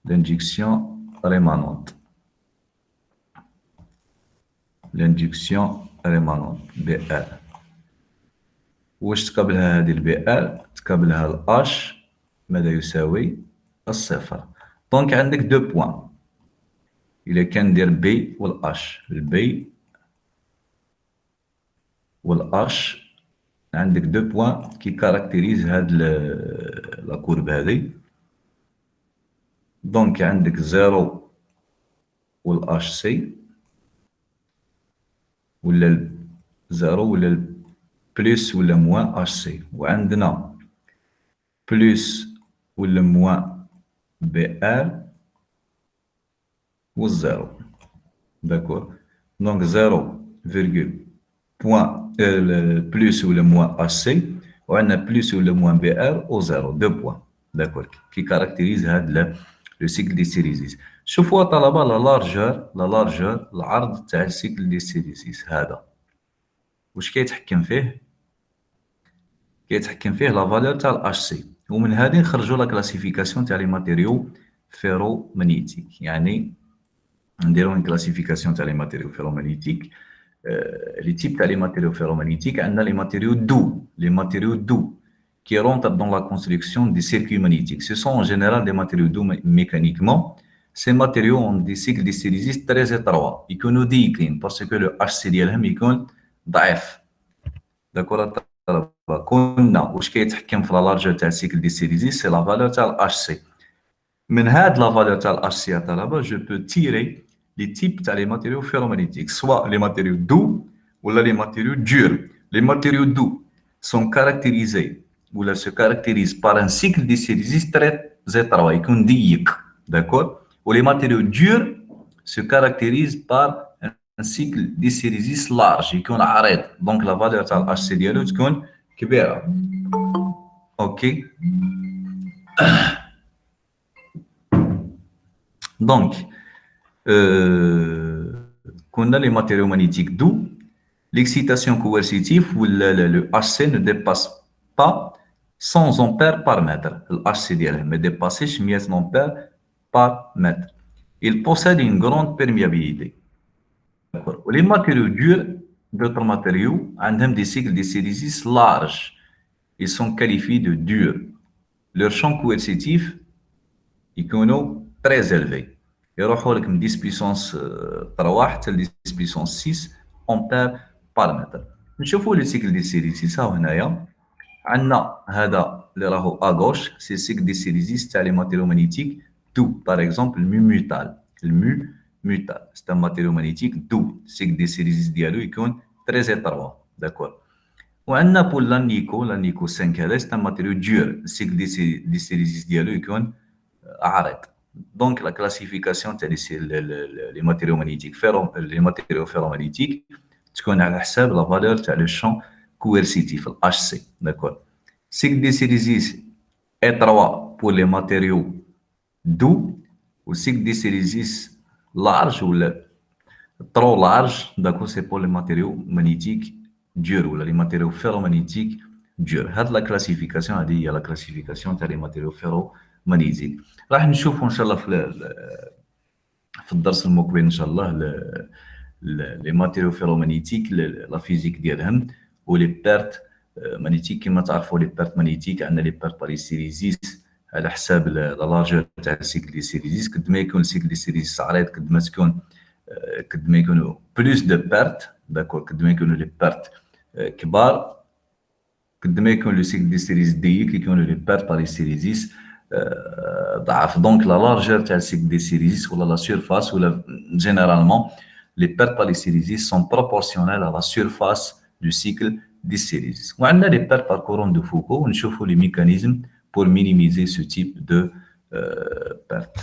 L'injection rémanente. L'injection rémanente BR. واش تقابلها هذه البي ار؟ تقابلها الاش ماذا يساوي الصفر. دونك عندك دو بوان. إلا كان ندير بي والاش، البي والاش عندك دو بوان كي كاركتيريز هاد لا كورب هذه. دونك عندك 0 والاش سي ولا 0 ولا بلس ولا موان اش سي، وعندنا بلس ولا موان بي ار والزيرو. داكور. دونك 0 فيرغول بوان بلس ولا موان اش سي، وعندنا بلس ولا موان بي ار و 0 دو بوان. داكور. كي كاركتيريز هاد لو سيكل دي سيريزيس. شوفوا طلبه لا لارجور العرض تاع السيكل دي سيريزيس هذا واش كيتحكم فيه؟ كيتحكم فيه لا فالور تاع الاش سي. ومن هذه نخرجوا لا كلاسيفيكاسيون تاع لي ماتيريو فيرومagnétique. يعني نديرو اون كلاسيفيكاسيون تاع لي ماتيريو فيرومagnétique. لي تيب تاع لي ماتيريو فيرومagnétique عندنا لي ماتيريو دو qui rentrent dans la construction des circuits magnétiques. Ce sont en général des matériaux doux mécaniquement. Ces matériaux ont des cycles d'hystérésis très étroits. Ils sont ضيقين parce que le HC ديالهم يكون ضعيف. داكور. كنا واش كيتحكم في لا لارجور تاع السيكل ديستيريزيس سي لا فالور تاع الاش سي. من هاد لا فالور تاع الاش سي طلبه جو بو تيري لي تيب تاع لي ماتيريو فيرومagnétiques سوا لي ماتيريو دو ولا لي ماتيريو دور. لي ماتيريو دو سون كاركتيريزي ولا se caractérise par un cycle d'hystérésis très étroit يكون ضيق. داكور. ولي ماتيريو دور se caractérise par un cycle d'hystérésis large يكون عريض. دونك لا فالور تاع الاش سي ديالو تكون كبيره. اوكي. دونك كنا لي ماتيريو مانيتيك دو l'excitation coercitive ولا le HC ne dépasse pas 100 ampères par mètre. Le HC ديالها ما ديباسيش 100 ampères par mètre. Il possède une grande perméabilité. D'accord. Les matériaux durs, d'autres matériaux, ont des cycles d'hystérésis larges. Ils sont qualifiés de durs. Leur champ coercitif est très élevé. Ils ont 10 puissance 3 حتى 10 puissance 6 ampères par mètre. نشوفوا لي سيكل ديستيريزيس ها هنايا. عندنا هذا اللي راهو ا غوش سي سيكل ديستيريزيس تاع لي ماتيريو مانيتيك دو. باغ اكزومبل المو ميتال سي ان ماتيريو مانيتيك دو. سيكل ديستيريزيس ديالو يكون تري اتروا. داكور. وعندنا بول لانيكو 5 هذا سي ان ماتيريو دور. سيكل ديستيريزيس ديالو يكون عريض. دونك لا كلاسيفيكاسيون تاع لي ماتيريو مانيتيك لي ماتيريو فيرومagnétique تكون على حساب لا فالور تاع لو شون coercitif الاش سي. داكور. cycle d'hystérésis étroit pour les matériaux doux ou cycle d'hystérésis large ou trop large. D'accord, c'est pour les matériaux magnétiques durs ou les matériaux ferromagnétiques durs. هاد la classification هذه هي la classification تاع les matériaux ferromagnétiques. راح نشوفوا ان شاء الله في الدرس المقبل ان شاء الله les matériaux ferromagnétiques la physique ديالهم ولي بيرت مانيتيك. كما تعرفوا لي بيرت مانيتيك عندنا لي بيرت بار هيستيريزيس على حساب لا لارجور تاع السيكل دي سيريزيس. قد ما يكون السيكل دي سيريزيس عريض قد ما يكونوا بلوس دو بيرت. داكور. قد ما يكونوا لي بيرت كبار قد ما يكون لو سيكل دي سيريزيس ضيق يكونوا لي بيرت بار هيستيريزيس ضعف. دونك لا لارجور تاع السيكل دي سيريزيس ولا لا سيرفاس ولا جينيرالمون لي بيرت بار هيستيريزيس سون بروبورسيونيل à la surface du cycle d'hystérésis. On a les pertes par courant de Foucault. On cherche les mécanismes pour minimiser ce type de pertes.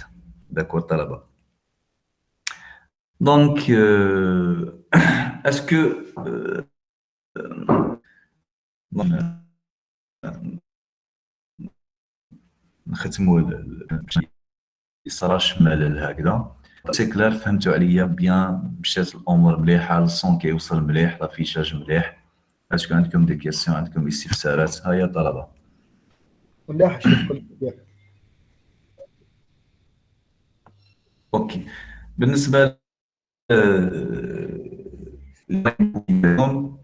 D'accord, Talaba. Donc, est-ce que نختموا الصراحه شمال هكذا سي كلار فهمتوا عليا بيان مشات الامور مليحه الصون كيوصل مليح لافيشاج مليح اسكو عندكم دي كيسيون عندكم استفسارات ها يا طلبه مليح الشيخ كل شيء. اوكي بالنسبه اليوم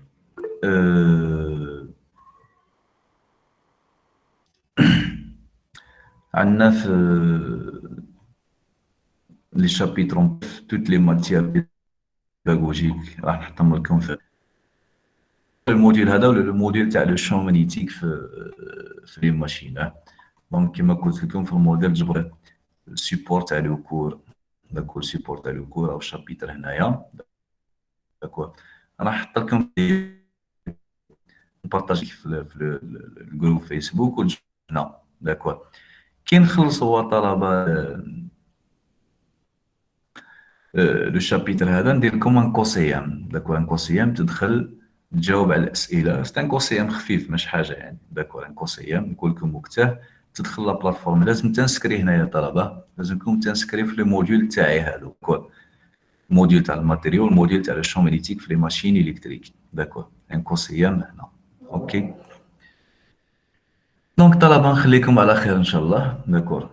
عندنا في لي شابيتر توت لي ماتيير بيداغوجيك راح نحطهم لكم في الموديل هذا ولا الموديل تاع لو شون مانيتيك في لي ماشين. دونك كما قلت لكم في الموديل جبر السيبور تاع لو كور داكور سيبور تاع لو كور او الشابيتر هنايا داكور راح نحط لكم نبارطاجي في الجروب فيسبوك هنا داكور كي نخلصوا طلبه لو شابيتر هذا ندير لكم ان كوسيام داكور ان كوسيام تدخل تجاوب على الاسئله سي ان كوسيام خفيف مش حاجه يعني داكور ان كوسيام نقول لكم وقته تدخل لا بلاتفورم لازم تنسكري هنا يا طلبه لازمكم تنسكري في لي موديول تاعي هذو داكور الموديول تاع الماتيريال الموديول تاع لو شوميليتيك في لي ماشين الكتريك داكور ان كوسيام هنا اوكي دونك طلبه نخليكم على خير ان شاء الله داكور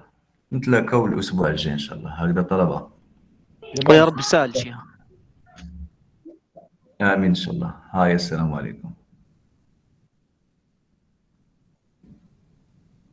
نتلاقاو الاسبوع الجاي ان شاء الله هكذا طلبه ويا رب يسهل شيخ. امين ان شاء الله هاي السلام عليكم